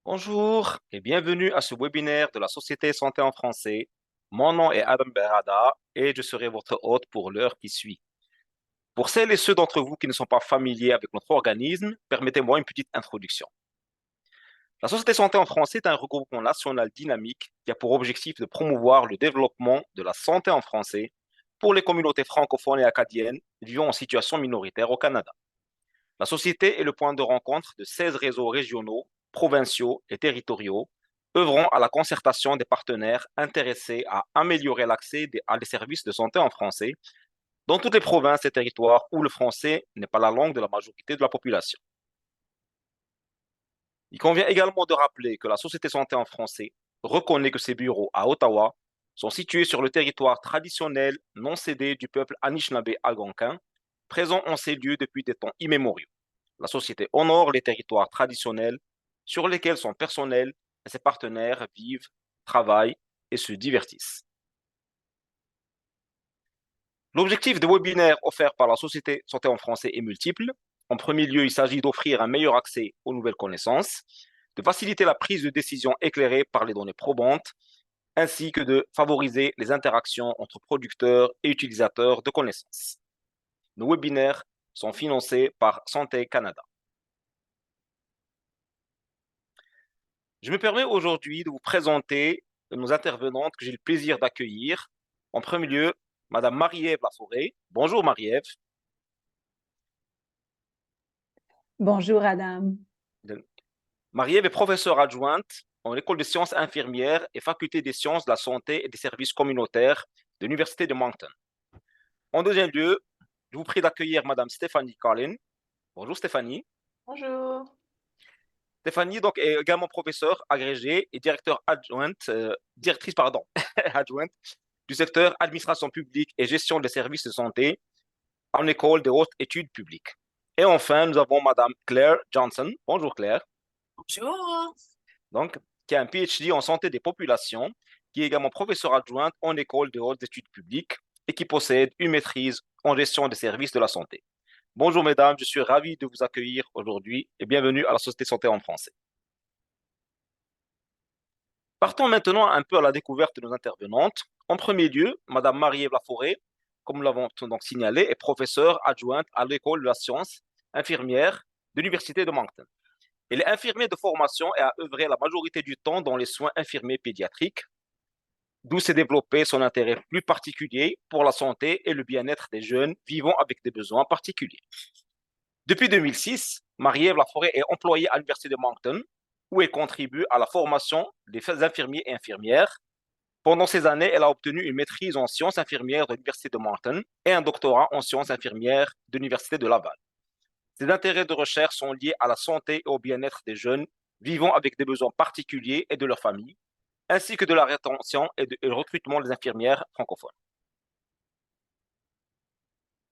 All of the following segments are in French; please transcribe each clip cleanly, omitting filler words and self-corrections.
Bonjour et bienvenue à ce webinaire de la Société Santé en français. Mon nom est Adam Berada et je serai votre hôte pour l'heure qui suit. Pour celles et ceux d'entre vous qui ne sont pas familiers avec notre organisme, permettez-moi une petite introduction. La Société Santé en français est un regroupement national dynamique qui a pour objectif de promouvoir le développement de la santé en français pour les communautés francophones et acadiennes vivant en situation minoritaire au Canada. La société est le point de rencontre de 16 réseaux régionaux, provinciaux et territoriaux, œuvrant à la concertation des partenaires intéressés à améliorer l'accès à des services de santé en français dans toutes les provinces et territoires où le français n'est pas la langue de la majorité de la population. Il convient également de rappeler que la Société Santé en français reconnaît que ses bureaux à Ottawa sont situés sur le territoire traditionnel non cédé du peuple Anishinaabe-Algonquin, présent en ces lieux depuis des temps immémoriaux. La société honore les territoires traditionnels sur lesquels son personnel et ses partenaires vivent, travaillent et se divertissent. L'objectif des webinaires offerts par la Société Santé en français est multiple. En premier lieu, il s'agit d'offrir un meilleur accès aux nouvelles connaissances, de faciliter la prise de décision éclairée par les données probantes, ainsi que de favoriser les interactions entre producteurs et utilisateurs de connaissances. Nos webinaires sont financés par Santé Canada. Je me permets aujourd'hui de vous présenter nos intervenantes que j'ai le plaisir d'accueillir. En premier lieu, Madame Marie-Ève Laforêt. Bonjour Marie-Ève. Bonjour Adam. Marie-Ève est professeure adjointe en École des sciences infirmières et Faculté des sciences de la santé et des services communautaires de l'Université de Moncton. En deuxième lieu, je vous prie d'accueillir Madame Stéphanie Collin. Bonjour Stéphanie. Bonjour. Stéphanie donc, est également professeure agrégée et directrice adjointe du secteur administration publique et gestion des services de santé en école des hautes études publiques. Et enfin, nous avons Madame Claire Johnson. Bonjour Claire. Bonjour. Donc, qui a un PhD en santé des populations, qui est également professeure adjointe en école des hautes études publiques et qui possède une maîtrise en gestion des services de la santé. Bonjour mesdames, je suis ravi de vous accueillir aujourd'hui et bienvenue à la Société Santé en français. Partons maintenant un peu à la découverte de nos intervenantes. En premier lieu, Madame Marie-Ève Laforêt, comme nous l'avons donc signalé, est professeure adjointe à l'École de la science infirmière de l'Université de Moncton. Elle est infirmière de formation et a œuvré la majorité du temps dans les soins infirmiers pédiatriques, d'où s'est développé son intérêt plus particulier pour la santé et le bien-être des jeunes vivant avec des besoins particuliers. Depuis 2006, Marie-Ève Laforêt est employée à l'Université de Moncton, où elle contribue à la formation des infirmiers et infirmières. Pendant ces années, elle a obtenu une maîtrise en sciences infirmières de l'Université de Moncton et un doctorat en sciences infirmières de l'Université de Laval. Ses intérêts de recherche sont liés à la santé et au bien-être des jeunes vivant avec des besoins particuliers et de leur famille, ainsi que de la rétention et le recrutement des infirmières francophones.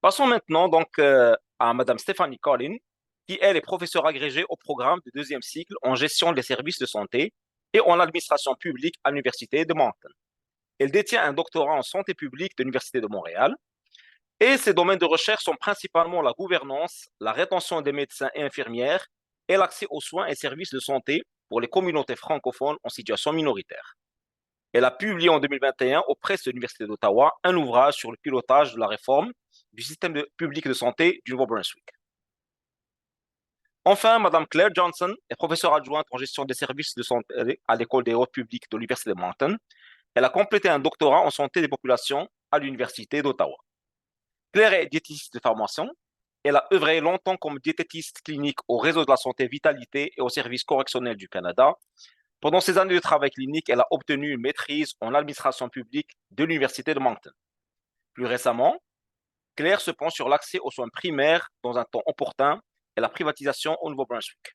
Passons maintenant donc à Madame Stéphanie Collin, qui elle est professeure agrégée au programme de deuxième cycle en gestion des services de santé et en administration publique à l'Université de Moncton. Elle détient un doctorat en santé publique de l'Université de Montréal et ses domaines de recherche sont principalement la gouvernance, la rétention des médecins et infirmières et l'accès aux soins et services de santé pour les communautés francophones en situation minoritaire. Elle a publié en 2021 aux presses de l'Université d'Ottawa un ouvrage sur le pilotage de la réforme du système public de santé du Nouveau-Brunswick. Enfin, Mme Claire Johnson est professeure adjointe en gestion des services de santé à l'École des hautes publiques de l'Université de Moncton. Elle a complété un doctorat en santé des populations à l'Université d'Ottawa. Claire est diététiste de formation. Elle a œuvré longtemps comme diététiste clinique au réseau de la santé Vitalité et au service correctionnel du Canada. Pendant ses années de travail clinique, elle a obtenu une maîtrise en administration publique de l'Université de Moncton. Plus récemment, Claire se penche sur l'accès aux soins primaires dans un temps opportun et la privatisation au Nouveau-Brunswick.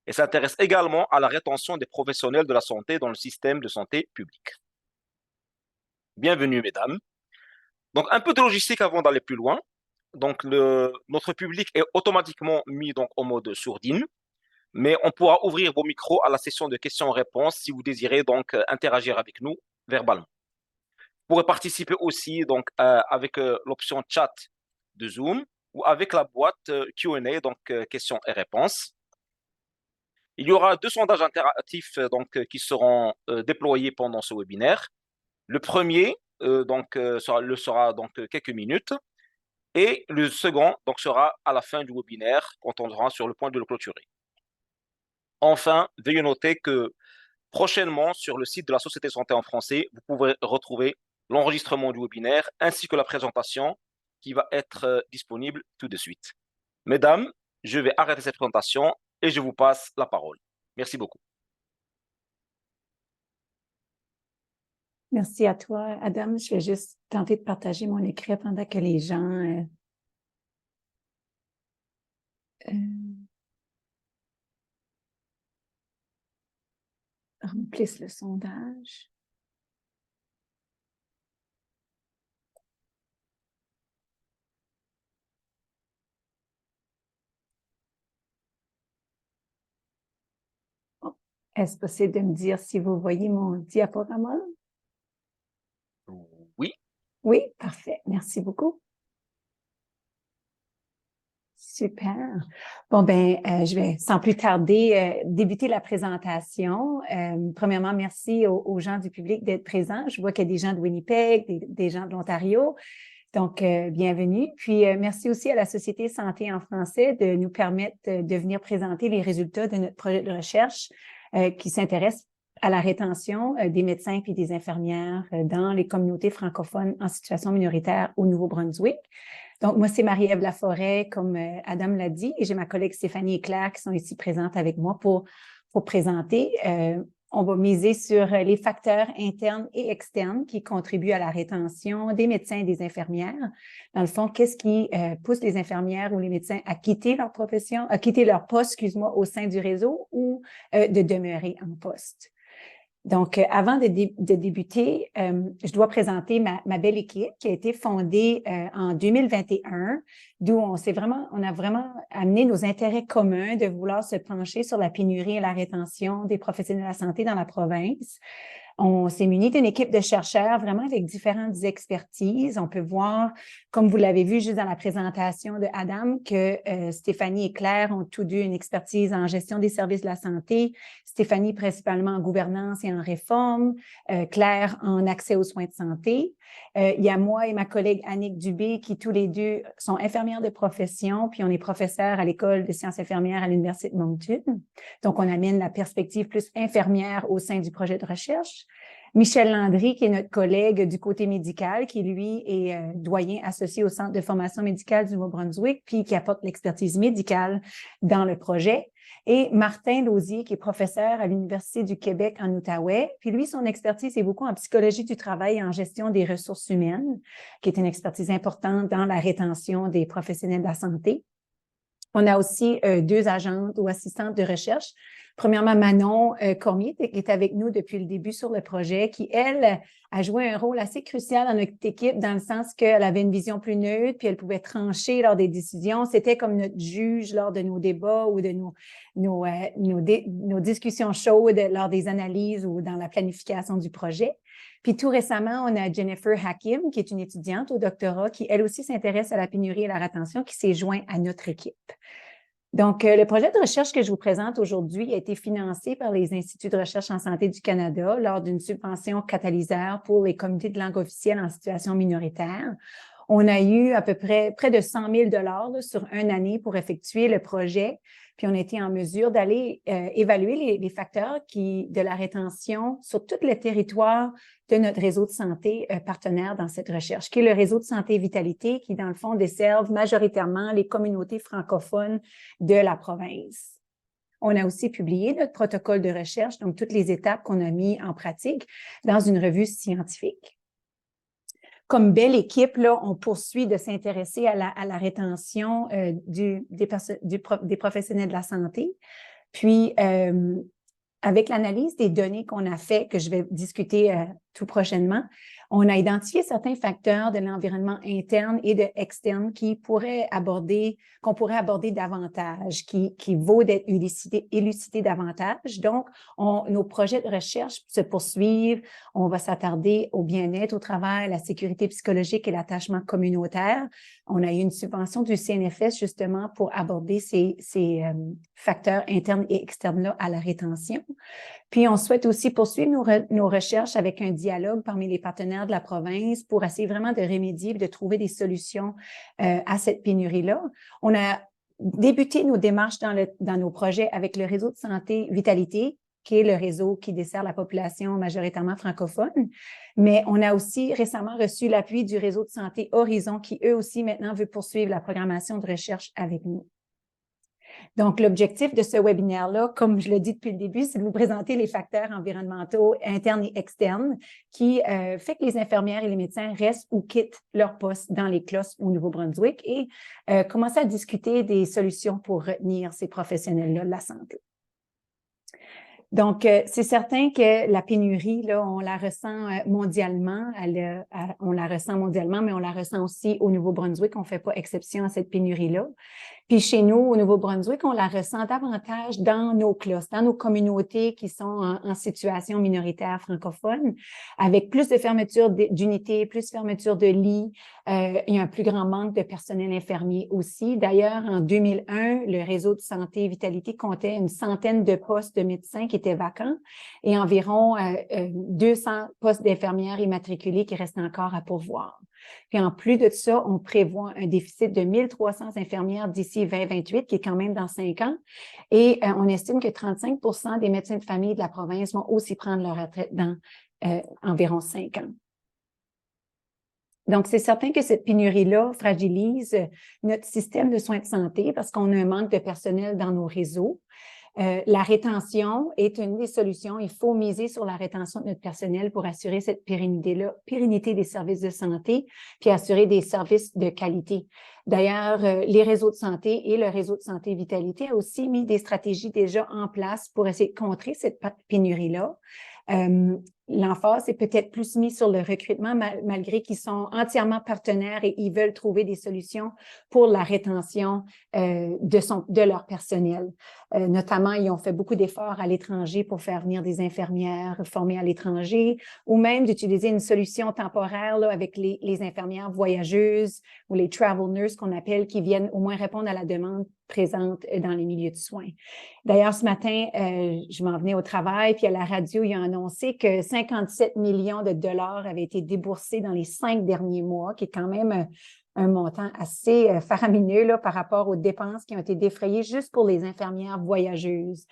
Elle s'intéresse également à la rétention des professionnels de la santé dans le système de santé publique. Bienvenue, mesdames. Donc, un peu de logistique avant d'aller plus loin. Donc, notre public est automatiquement mis donc, en mode sourdine, mais on pourra ouvrir vos micros à la session de questions-réponses si vous désirez donc interagir avec nous verbalement. Vous pourrez participer aussi donc, avec l'option chat de Zoom ou avec la boîte Q&A, donc questions et réponses. Il y aura 2 sondages interactifs qui seront déployés pendant ce webinaire. Le premier sera quelques minutes et le second sera à la fin du webinaire quand on sera sur le point de le clôturer. Enfin, veuillez noter que prochainement, sur le site de la Société Santé en français, vous pouvez retrouver l'enregistrement du webinaire ainsi que la présentation qui va être disponible tout de suite. Mesdames, je vais arrêter cette présentation et je vous passe la parole. Merci beaucoup. Merci à toi, Adam. Je vais juste tenter de partager mon écran pendant que les gens remplissent le sondage. Bon. Est-ce possible de me dire si vous voyez mon diaporama? Oui. Oui, parfait. Merci beaucoup. Super. Bon, je vais sans plus tarder débuter la présentation. Premièrement, merci aux gens du public d'être présents. Je vois qu'il y a des gens de Winnipeg, des gens de l'Ontario. Donc, bienvenue. Puis, merci aussi à la Société Santé en français de nous permettre de venir présenter les résultats de notre projet de recherche qui s'intéresse à la rétention des médecins et des infirmières dans les communautés francophones en situation minoritaire au Nouveau-Brunswick. Donc, moi, c'est Marie-Ève Laforêt, comme Adam l'a dit, et j'ai ma collègue Stéphanie Eclair qui sont ici présentes avec moi pour présenter. On va miser sur les facteurs internes et externes qui contribuent à la rétention des médecins et des infirmières. Dans le fond, qu'est-ce qui pousse les infirmières ou les médecins à quitter leur profession, à quitter leur poste, au sein du réseau ou de demeurer en poste? Donc, avant de débuter, je dois présenter ma belle équipe qui a été fondée en 2021, d'où on a vraiment amené nos intérêts communs de vouloir se pencher sur la pénurie et la rétention des professionnels de la santé dans la province. On s'est muni d'une équipe de chercheurs vraiment avec différentes expertises. On peut voir, comme vous l'avez vu juste dans la présentation de Adam, que Stéphanie et Claire ont tous deux une expertise en gestion des services de la santé. Stéphanie principalement en gouvernance et en réforme, Claire en accès aux soins de santé. Il y a moi et ma collègue Annick Dubé qui tous les deux sont infirmières de profession, puis on est professeurs à l'École de sciences infirmières à l'Université de Moncton. Donc, on amène la perspective plus infirmière au sein du projet de recherche. Michel Landry, qui est notre collègue du côté médical, qui lui est doyen associé au Centre de formation médicale du Nouveau-Brunswick, puis qui apporte l'expertise médicale dans le projet. Et Martin Lausier, qui est professeur à l'Université du Québec en Outaouais. Puis lui, son expertise est beaucoup en psychologie du travail et en gestion des ressources humaines, qui est une expertise importante dans la rétention des professionnels de la santé. On a aussi 2 agentes ou assistantes de recherche. Premièrement, Manon Cormier, qui est avec nous depuis le début sur le projet, qui, elle, a joué un rôle assez crucial dans notre équipe dans le sens qu'elle avait une vision plus neutre, puis elle pouvait trancher lors des décisions. C'était comme notre juge lors de nos débats ou de nos discussions chaudes lors des analyses ou dans la planification du projet. Puis tout récemment, on a Jennifer Hakim, qui est une étudiante au doctorat, qui elle aussi s'intéresse à la pénurie et à la rétention, qui s'est joint à notre équipe. Donc, le projet de recherche que je vous présente aujourd'hui a été financé par les Instituts de recherche en santé du Canada lors d'une subvention catalyseur pour les comités de langue officielle en situation minoritaire. On a eu à peu près de 100 000 $ sur une année pour effectuer le projet. Puis, on a été en mesure d'aller évaluer les facteurs de la rétention sur tout le territoire de notre réseau de santé partenaire dans cette recherche, qui est le réseau de santé Vitalité, qui, dans le fond, desserve majoritairement les communautés francophones de la province. On a aussi publié notre protocole de recherche, donc toutes les étapes qu'on a mis en pratique dans une revue scientifique. Comme belle équipe, là, on poursuit de s'intéresser à la rétention des professionnels de la santé. Puis, avec l'analyse des données qu'on a fait, que je vais discuter tout prochainement. On a identifié certains facteurs de l'environnement interne et de externe qu'on pourrait aborder davantage, qui vaut d'être élucidé davantage. Donc, nos projets de recherche se poursuivent. On va s'attarder au bien-être au travail, la sécurité psychologique et l'attachement communautaire. On a eu une subvention du CNFS justement pour aborder ces facteurs internes et externes-là à la rétention. Puis, on souhaite aussi poursuivre nos recherches avec un dialogue parmi les partenaires de la province pour essayer vraiment de remédier et de trouver des solutions à cette pénurie-là. On a débuté nos démarches dans nos projets avec le réseau de santé Vitalité, qui est le réseau qui dessert la population majoritairement francophone. Mais on a aussi récemment reçu l'appui du réseau de santé Horizon, qui eux aussi maintenant veut poursuivre la programmation de recherche avec nous. Donc, l'objectif de ce webinaire-là, comme je le dis depuis le début, c'est de vous présenter les facteurs environnementaux internes et externes qui fait que les infirmières et les médecins restent ou quittent leur poste dans les classes au Nouveau-Brunswick et commencer à discuter des solutions pour retenir ces professionnels-là de la santé. Donc, c'est certain que la pénurie, là, on la ressent mondialement. On la ressent mondialement, mais on la ressent aussi au Nouveau-Brunswick. On ne fait pas exception à cette pénurie-là. Puis chez nous, au Nouveau-Brunswick, on la ressent davantage dans nos classes, dans nos communautés qui sont en situation minoritaire francophone, avec plus de fermetures d'unités, plus de fermetures de lits. Il y a un plus grand manque de personnel infirmier aussi. D'ailleurs, en 2001, le réseau de santé Vitalité comptait une centaine de postes de médecins qui étaient vacants et environ 200 postes d'infirmières immatriculées qui restent encore à pourvoir. Puis en plus de ça, on prévoit un déficit de 1300 infirmières d'ici 2028, qui est quand même dans 5 ans. Et on estime que 35% des médecins de famille de la province vont aussi prendre leur retraite dans environ 5 ans. Donc, c'est certain que cette pénurie-là fragilise notre système de soins de santé parce qu'on a un manque de personnel dans nos réseaux. La rétention est une des solutions. Il faut miser sur la rétention de notre personnel pour assurer cette pérennité des services de santé, puis assurer des services de qualité. D'ailleurs, les réseaux de santé et le réseau de santé Vitalité a aussi mis des stratégies déjà en place pour essayer de contrer cette pénurie-là. L'emphase est peut-être plus mis sur le recrutement, malgré qu'ils sont entièrement partenaires et ils veulent trouver des solutions pour la rétention de leur personnel. Notamment, ils ont fait beaucoup d'efforts à l'étranger pour faire venir des infirmières formées à l'étranger ou même d'utiliser une solution temporaire là, avec les infirmières voyageuses ou les travel nurses qu'on appelle, qui viennent au moins répondre à la demande présente dans les milieux de soins. D'ailleurs, ce matin, je m'en venais au travail, puis à la radio, ils ont annoncé que 57 millions de dollars avaient été déboursés dans les 5 derniers mois, qui est quand même un montant assez faramineux là, par rapport aux dépenses qui ont été défrayées juste pour les infirmières voyageuses.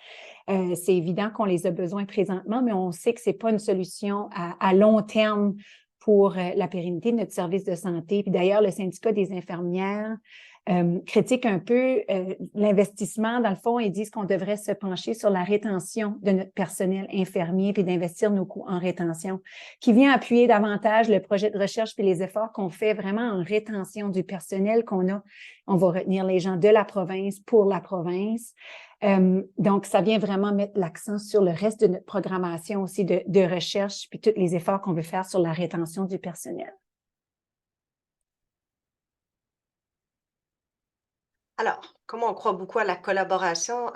C'est évident qu'on les a besoin présentement, mais on sait que ce n'est pas une solution à long terme pour la pérennité de notre service de santé. Puis d'ailleurs, le syndicat des infirmières critique un peu l'investissement. Dans le fond, ils disent qu'on devrait se pencher sur la rétention de notre personnel infirmier puis d'investir nos coûts en rétention, qui vient appuyer davantage le projet de recherche puis les efforts qu'on fait vraiment en rétention du personnel qu'on a. On va retenir les gens de la province pour la province. Donc, ça vient vraiment mettre l'accent sur le reste de notre programmation aussi de recherche puis tous les efforts qu'on veut faire sur la rétention du personnel. Alors, comme on croit beaucoup à la collaboration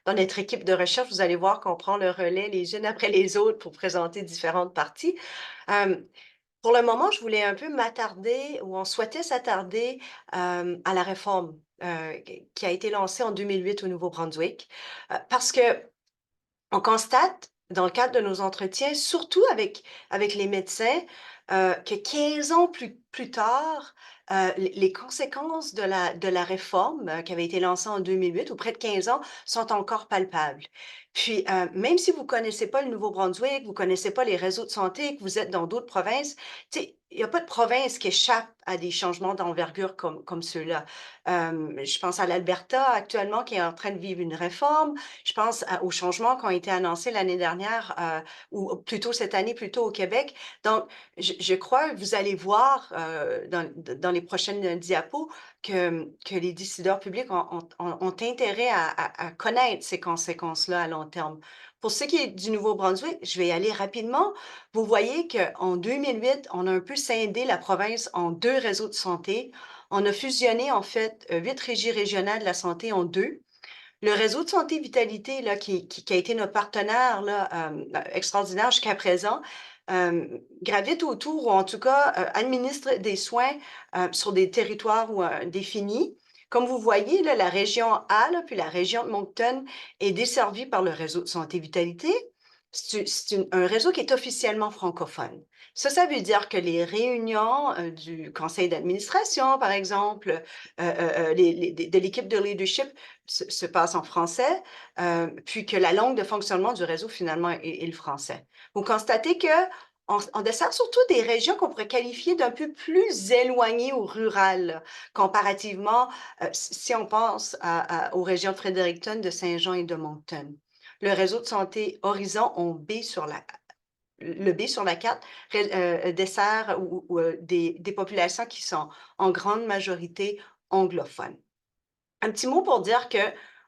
dans notre équipe de recherche, vous allez voir qu'on prend le relais les unes après les autres pour présenter différentes parties. Pour le moment, je voulais un peu m'attarder, ou on souhaitait s'attarder à la réforme qui a été lancée en 2008 au Nouveau-Brunswick, parce que on constate, dans le cadre de nos entretiens, surtout avec les médecins, que 15 ans plus tard, les conséquences de la réforme, qui avait été lancée en 2008, ou près de 15 ans, sont encore palpables. Puis, même si vous connaissez pas le Nouveau-Brunswick, vous connaissez pas les réseaux de santé, que vous êtes dans d'autres provinces, tu sais, il y a pas de province qui échappe à des changements d'envergure comme ceux-là. Je pense à l'Alberta actuellement qui est en train de vivre une réforme. Je pense aux changements qui ont été annoncés l'année dernière, ou plutôt cette année, plutôt au Québec. Donc, je crois que vous allez voir dans les prochaines diapos que les décideurs publics ont intérêt à connaître ces conséquences-là à long terme. Pour ce qui est du Nouveau-Brunswick, je vais y aller rapidement. Vous voyez qu'en 2008, on a un peu scindé la province en 2 réseaux de santé. On a fusionné, en fait, 8 régies régionales de la santé en 2. Le réseau de santé Vitalité, là, qui a été notre partenaire là, extraordinaire jusqu'à présent, gravite autour, ou en tout cas administre des soins sur des territoires définis. Comme vous voyez, là, la région A, là, puis la région de Moncton est desservie par le réseau de santé Vitalité. C'est un réseau qui est officiellement francophone. Ça veut dire que les réunions du conseil d'administration, par exemple, de l'équipe de leadership se passent en français, puis que la langue de fonctionnement du réseau, finalement, est le français. Vous constatez que on dessert surtout des régions qu'on pourrait qualifier d'un peu plus éloignées ou rurales, comparativement, si on pense aux régions de Fredericton, de Saint-Jean et de Moncton. Le réseau de santé Horizon, le B sur la carte, dessert des populations qui sont en grande majorité anglophones. Un petit mot pour dire que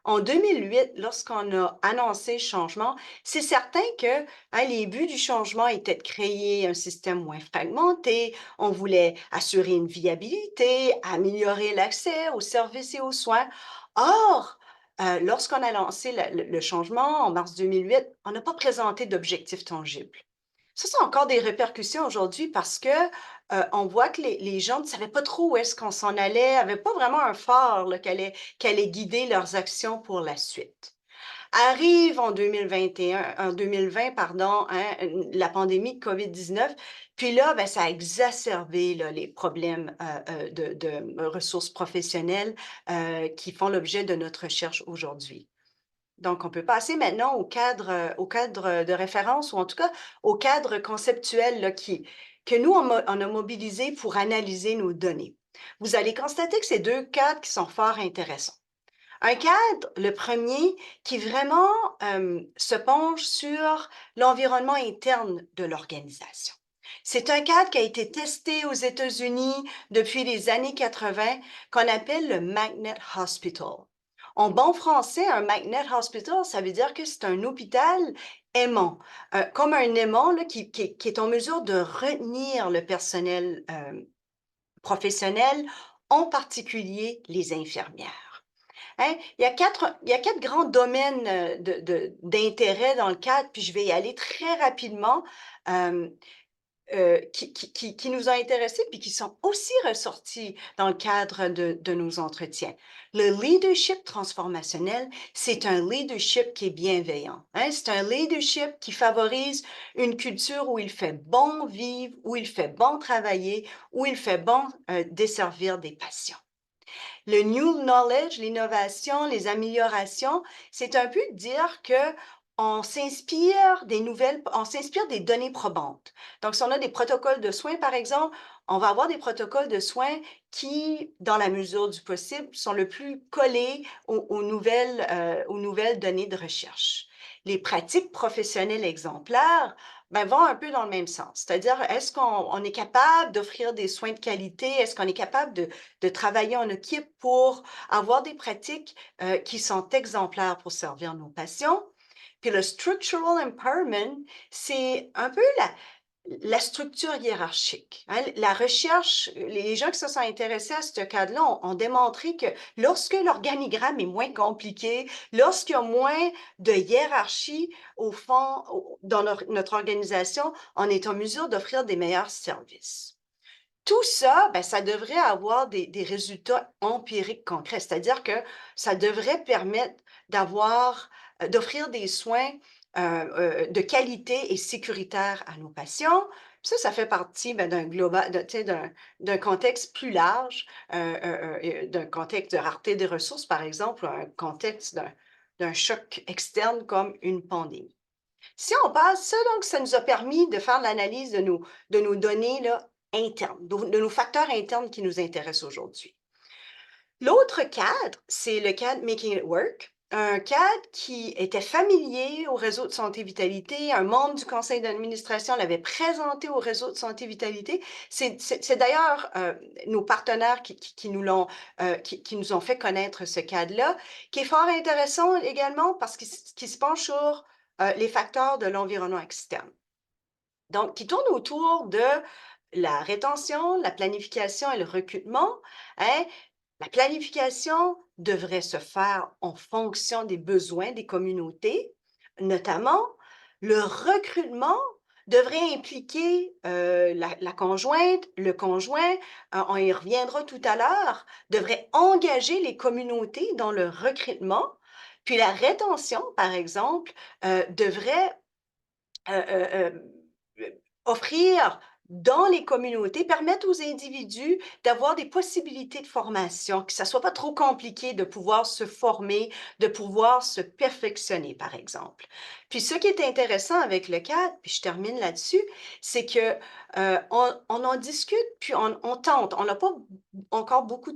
en 2008, lorsqu'on a annoncé le changement, c'est certain que les buts du changement étaient de créer un système moins fragmenté. On voulait assurer une viabilité, améliorer l'accès aux services et aux soins. Or, lorsqu'on a lancé le changement en mars 2008, on n'a pas présenté d'objectifs tangibles. Ça a encore des répercussions aujourd'hui parce que on voit que les gens ne savaient pas trop où est-ce qu'on s'en allait, n'avaient pas vraiment un phare là, qui allait guider leurs actions pour la suite. Arrive en 2020, pardon, la pandémie de COVID-19, puis là, ben, ça a exacerbé là, les problèmes de ressources professionnelles qui font l'objet de notre recherche aujourd'hui. Donc, on peut passer maintenant au cadre de référence, ou en tout cas au cadre conceptuel là, que nous, on a mobilisé pour analyser nos données. Vous allez constater que c'est 2 cadres qui sont fort intéressants. Un cadre, le premier, qui vraiment se penche sur l'environnement interne de l'organisation. C'est un cadre qui a été testé aux États-Unis depuis les années 80, qu'on appelle le Magnet Hospital. En bon français, un Magnet Hospital, ça veut dire que c'est un hôpital aimant, comme un aimant là, qui est en mesure de retenir le personnel professionnel, en particulier les infirmières. Hein? Il y a 4 grands domaines d'intérêt dans le cadre, puis je vais y aller très rapidement, qui nous ont intéressés, puis qui sont aussi ressortis dans le cadre de nos entretiens. Le leadership transformationnel, c'est un leadership qui est bienveillant. Hein? C'est un leadership qui favorise une culture où il fait bon vivre, où il fait bon travailler, où il fait bon desservir des patients. Le new knowledge, l'innovation, les améliorations, c'est un peu dire que on s'inspire des données probantes. Donc, si on a des protocoles de soins, par exemple, on va avoir des protocoles de soins qui, dans la mesure du possible, sont le plus collés aux nouvelles données de recherche. Les pratiques professionnelles exemplaires vont un peu dans le même sens. C'est-à-dire, est-ce qu'on est capable d'offrir des soins de qualité? Est-ce qu'on est capable de travailler en équipe pour avoir des pratiques qui sont exemplaires pour servir nos patients? Puis le structural empowerment, c'est un peu la structure hiérarchique. Hein? La recherche, les gens qui se sont intéressés à ce cadre-là ont démontré que lorsque l'organigramme est moins compliqué, lorsqu'il y a moins de hiérarchie au fond dans notre organisation, on est en mesure d'offrir des meilleurs services. Tout ça, ça devrait avoir des résultats empiriques concrets, c'est-à-dire que ça devrait permettre d'offrir des soins de qualité et sécuritaires à nos patients. Ça fait partie d'un contexte plus large, d'un contexte de rareté des ressources, par exemple, un contexte d'un choc externe comme une pandémie. Si on passe ça, donc, ça nous a permis de faire l'analyse de nos données là, internes, de nos facteurs internes qui nous intéressent aujourd'hui. L'autre cadre, c'est le cadre Making It Work. un cadre qui était familier au réseau de santé vitalité, un membre du conseil d'administration l'avait présenté au réseau de santé vitalité. C'est d'ailleurs nos partenaires qui nous l'ont, qui nous ont fait connaître ce cadre-là, qui est fort intéressant également parce qu'il se penche sur les facteurs de l'environnement externe. Donc, qui tourne autour de la rétention, la planification et le recrutement, hein. La planification devrait se faire en fonction des besoins des communautés, notamment le recrutement devrait impliquer la conjointe, le conjoint, on y reviendra tout à l'heure, devrait engager les communautés dans le recrutement, puis la rétention, par exemple, devrait offrir dans les communautés, permettre aux individus d'avoir des possibilités de formation, que ça soit pas trop compliqué de pouvoir se former, de pouvoir se perfectionner, par exemple. Puis ce qui est intéressant avec le cadre, puis je termine là-dessus, c'est que on en discute, puis on tente. On n'a pas encore beaucoup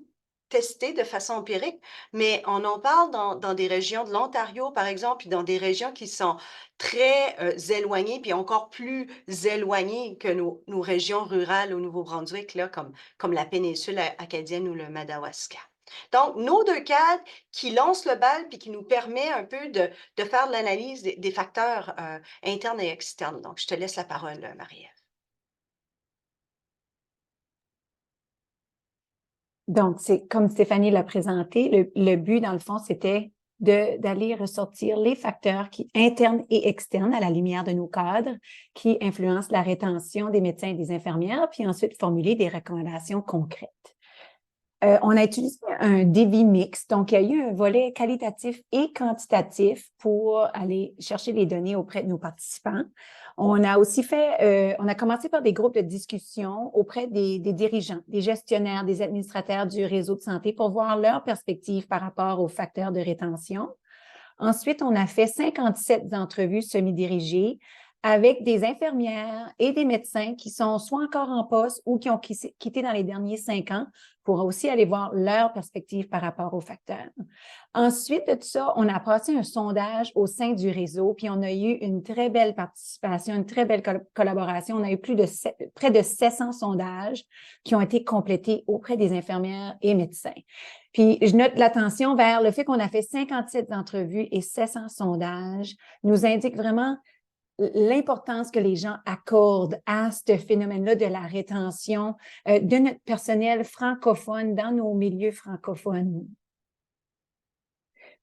testé de façon empirique, mais on en parle dans des régions de l'Ontario, par exemple, puis dans des régions qui sont très éloignées, puis encore plus éloignées que nos régions rurales au Nouveau-Brunswick, là, comme la péninsule acadienne ou le Madawaska. Donc, nos deux cadres qui lancent le bal puis qui nous permet un peu de faire de l'analyse des facteurs internes et externes. Donc, je te laisse la parole, Marie-Ève. Donc, c'est comme Stéphanie l'a présenté, le but, dans le fond, c'était d'aller ressortir les facteurs internes et externes à la lumière de nos cadres qui influencent la rétention des médecins et des infirmières, puis ensuite formuler des recommandations concrètes. On a utilisé un débit mixte, donc il y a eu un volet qualitatif et quantitatif pour aller chercher les données auprès de nos participants. On a aussi on a commencé par des groupes de discussion auprès des dirigeants, des gestionnaires, des administrateurs du réseau de santé pour voir leur perspective par rapport aux facteurs de rétention. Ensuite, on a fait 57 entrevues semi-dirigées avec des infirmières et des médecins qui sont soit encore en poste ou qui ont quitté dans les derniers 5 ans pour aussi aller voir leur perspective par rapport aux facteurs. Ensuite de tout ça, on a passé un sondage au sein du réseau, puis on a eu une très belle participation, une très belle collaboration. On a eu près de 700 sondages qui ont été complétés auprès des infirmières et médecins. Puis, je note l'attention vers le fait qu'on a fait 57 entrevues et 700 sondages, nous indique vraiment l'importance que les gens accordent à ce phénomène-là de la rétention de notre personnel francophone dans nos milieux francophones.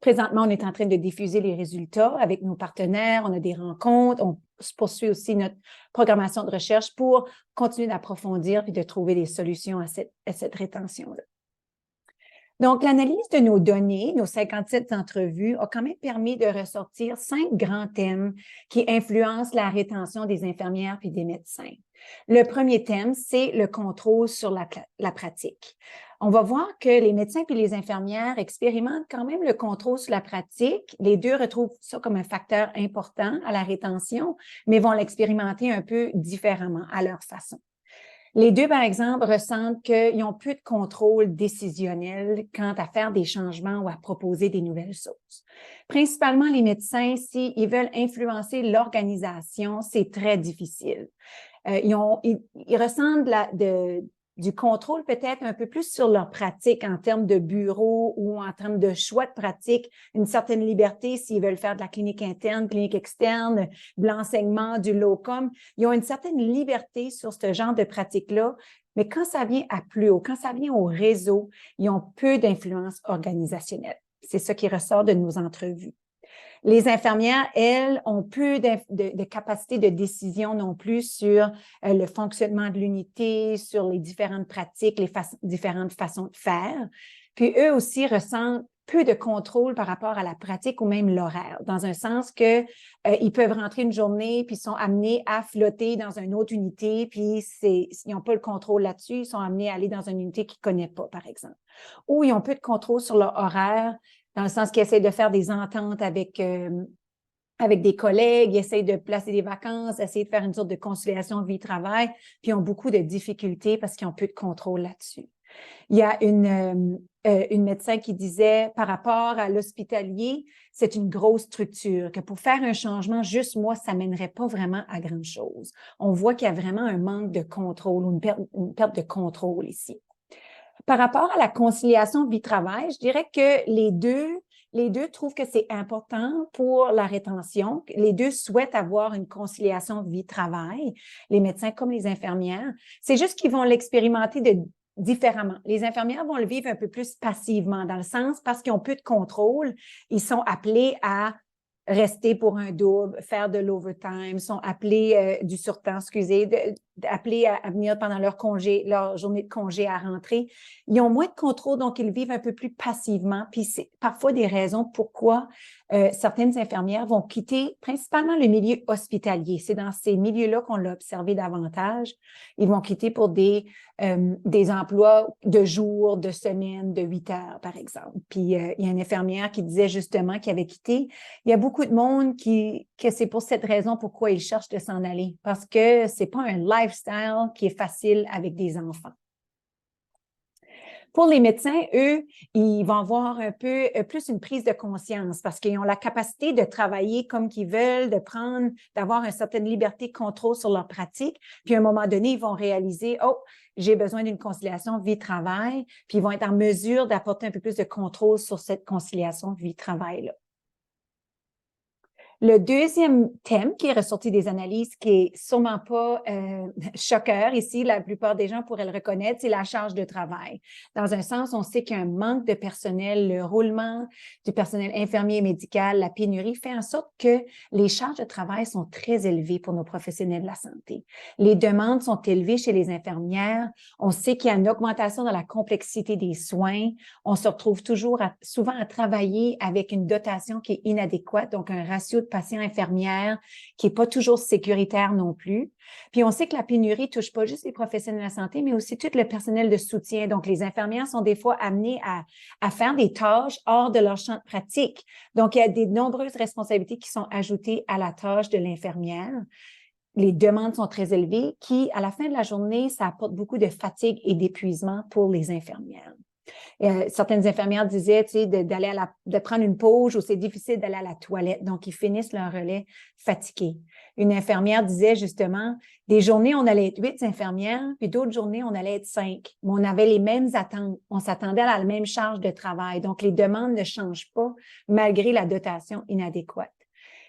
Présentement, on est en train de diffuser les résultats avec nos partenaires, on a des rencontres, on poursuit aussi notre programmation de recherche pour continuer d'approfondir et de trouver des solutions à cette rétention-là. Donc, l'analyse de nos données, nos 57 entrevues, a quand même permis de ressortir 5 grands thèmes qui influencent la rétention des infirmières puis des médecins. Le premier thème, c'est le contrôle sur la pratique. On va voir que les médecins puis les infirmières expérimentent quand même le contrôle sur la pratique. Les deux retrouvent ça comme un facteur important à la rétention, mais vont l'expérimenter un peu différemment à leur façon. Les deux, par exemple, ressentent qu'ils ont peu de contrôle décisionnel quant à faire des changements ou à proposer des nouvelles choses. Principalement, les médecins, s'ils veulent influencer l'organisation, c'est très difficile. Ils ressentent du contrôle peut-être un peu plus sur leur pratique en termes de bureau ou en termes de choix de pratique, une certaine liberté s'ils veulent faire de la clinique interne, clinique externe, de l'enseignement, du locum. Ils ont une certaine liberté sur ce genre de pratique-là, mais quand ça vient à plus haut, quand ça vient au réseau, ils ont peu d'influence organisationnelle. C'est ça qui ressort de nos entrevues. Les infirmières, elles, ont peu de capacité de décision non plus sur le fonctionnement de l'unité, sur les différentes pratiques, les différentes façons de faire. Puis eux aussi ressentent peu de contrôle par rapport à la pratique ou même l'horaire, dans un sens que ils peuvent rentrer une journée puis sont amenés à flotter dans une autre unité, puis ils n'ont pas le contrôle là-dessus, ils sont amenés à aller dans une unité qu'ils ne connaissent pas, par exemple. Ou ils ont peu de contrôle sur leur horaire, dans le sens qu'ils essaient de faire des ententes avec des collègues, ils essayent de placer des vacances, essayer de faire une sorte de conciliation vie-travail, puis ils ont beaucoup de difficultés parce qu'ils ont peu de contrôle là-dessus. Il y a une médecin qui disait, par rapport à l'hospitalier, c'est une grosse structure, que pour faire un changement, juste moi, ça ne mènerait pas vraiment à grand-chose. On voit qu'il y a vraiment un manque de contrôle ou une perte de contrôle ici. Par rapport à la conciliation vie-travail, je dirais que les deux trouvent que c'est important pour la rétention. Les deux souhaitent avoir une conciliation vie-travail, les médecins comme les infirmières. C'est juste qu'ils vont l'expérimenter différemment. Les infirmières vont le vivre un peu plus passivement, dans le sens parce qu'ils ont peu de contrôle, ils sont appelés à rester pour un double, faire de l'overtime, sont appelés du surtemps, appelés à venir pendant leur journée de congé à rentrer. Ils ont moins de contrôle, donc ils vivent un peu plus passivement. Puis c'est parfois des raisons pourquoi certaines infirmières vont quitter principalement le milieu hospitalier. C'est dans ces milieux-là qu'on l'a observé davantage. Ils vont quitter pour des emplois de jour, de semaine, de 8 heures, par exemple. Puis il y a une infirmière qui disait justement qu'elle avait quitté. Il y a beaucoup de monde que c'est pour cette raison pourquoi ils cherchent de s'en aller, parce que c'est pas un lifestyle qui est facile avec des enfants. Pour les médecins, eux, ils vont avoir un peu plus une prise de conscience parce qu'ils ont la capacité de travailler comme qu'ils veulent, d'avoir une certaine liberté de contrôle sur leur pratique. Puis à un moment donné, ils vont réaliser, oh, j'ai besoin d'une conciliation vie-travail, puis ils vont être en mesure d'apporter un peu plus de contrôle sur cette conciliation vie-travail-là. Le deuxième thème qui est ressorti des analyses, qui est sûrement pas choqueur ici, la plupart des gens pourraient le reconnaître, c'est la charge de travail. Dans un sens, on sait qu'il y a un manque de personnel, le roulement du personnel infirmier et médical, la pénurie fait en sorte que les charges de travail sont très élevées pour nos professionnels de la santé. Les demandes sont élevées chez les infirmières. On sait qu'il y a une augmentation dans la complexité des soins. On se retrouve souvent à travailler avec une dotation qui est inadéquate, donc un ratio de patients infirmières qui n'est pas toujours sécuritaire non plus. Puis on sait que la pénurie ne touche pas juste les professionnels de la santé, mais aussi tout le personnel de soutien. Donc, les infirmières sont des fois amenées à faire des tâches hors de leur champ de pratique. Donc, il y a de nombreuses responsabilités qui sont ajoutées à la tâche de l'infirmière. Les demandes sont très élevées, qui, à la fin de la journée, ça apporte beaucoup de fatigue et d'épuisement pour les infirmières. Certaines infirmières disaient, tu sais, de prendre une pause ou c'est difficile d'aller à la toilette. Donc, ils finissent leur relais fatigués. Une infirmière disait justement, des journées, on allait être 8 infirmières, puis d'autres journées, on allait être 5. Mais on avait les mêmes attentes. On s'attendait à la même charge de travail. Donc, les demandes ne changent pas malgré la dotation inadéquate.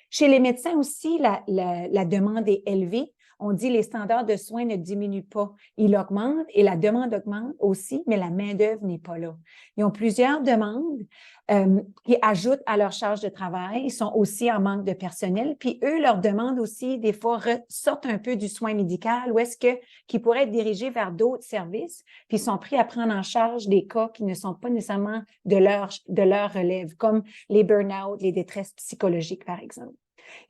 Chez les médecins aussi, la demande est élevée. On dit les standards de soins ne diminuent pas. Ils augmentent et la demande augmente aussi, mais la main-d'œuvre n'est pas là. Ils ont plusieurs demandes qui ajoutent à leur charge de travail. Ils sont aussi en manque de personnel. Puis eux, leurs demandes aussi, des fois, sortent un peu du soin médical ou qu'ils pourraient être dirigés vers d'autres services, puis ils sont pris à prendre en charge des cas qui ne sont pas nécessairement de leur relève, comme les burn-out, les détresses psychologiques, par exemple.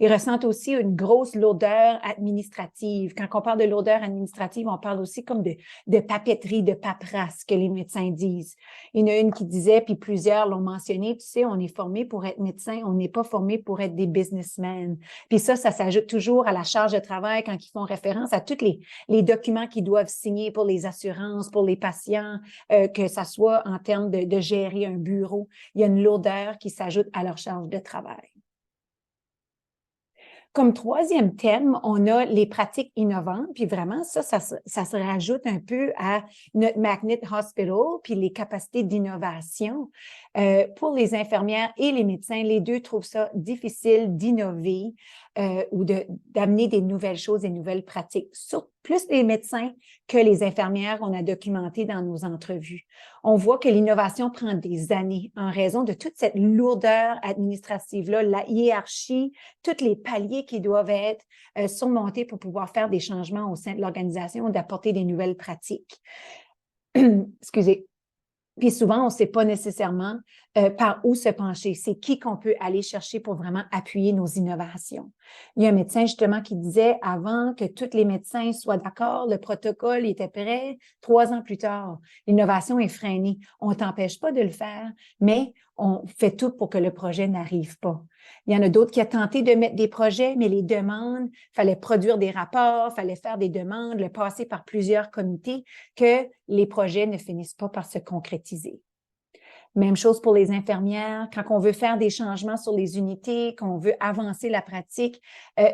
Ils ressentent aussi une grosse lourdeur administrative. Quand on parle de lourdeur administrative, on parle aussi comme de papeterie, de paperasse que les médecins disent. Il y en a une qui disait, puis plusieurs l'ont mentionné, tu sais, on est formé pour être médecin, on n'est pas formé pour être des businessmen. Puis ça s'ajoute toujours à la charge de travail quand ils font référence à tous les documents qu'ils doivent signer pour les assurances, pour les patients, que ça soit en termes de gérer un bureau. Il y a une lourdeur qui s'ajoute à leur charge de travail. Comme troisième thème, on a les pratiques innovantes, puis vraiment, ça se rajoute un peu à notre Magnet Hospital, puis les capacités d'innovation. Pour les infirmières et les médecins, les deux trouvent ça difficile d'innover ou d'amener des nouvelles choses, des nouvelles pratiques. Plus les médecins que les infirmières, on a documenté dans nos entrevues. On voit que l'innovation prend des années en raison de toute cette lourdeur administrative-là, la hiérarchie, tous les paliers qui doivent être surmontés pour pouvoir faire des changements au sein de l'organisation, d'apporter des nouvelles pratiques. Excusez. Puis souvent, on ne sait pas nécessairement par où se pencher, c'est qui qu'on peut aller chercher pour vraiment appuyer nos innovations. Il y a un médecin justement qui disait avant que tous les médecins soient d'accord, le protocole était prêt 3 ans plus tard. L'innovation est freinée. On ne t'empêche pas de le faire, mais on fait tout pour que le projet n'arrive pas. Il y en a d'autres qui ont tenté de mettre des projets, mais les demandes, il fallait produire des rapports, il fallait faire des demandes, le passer par plusieurs comités, que les projets ne finissent pas par se concrétiser. Même chose pour les infirmières. Quand on veut faire des changements sur les unités, qu'on veut avancer la pratique,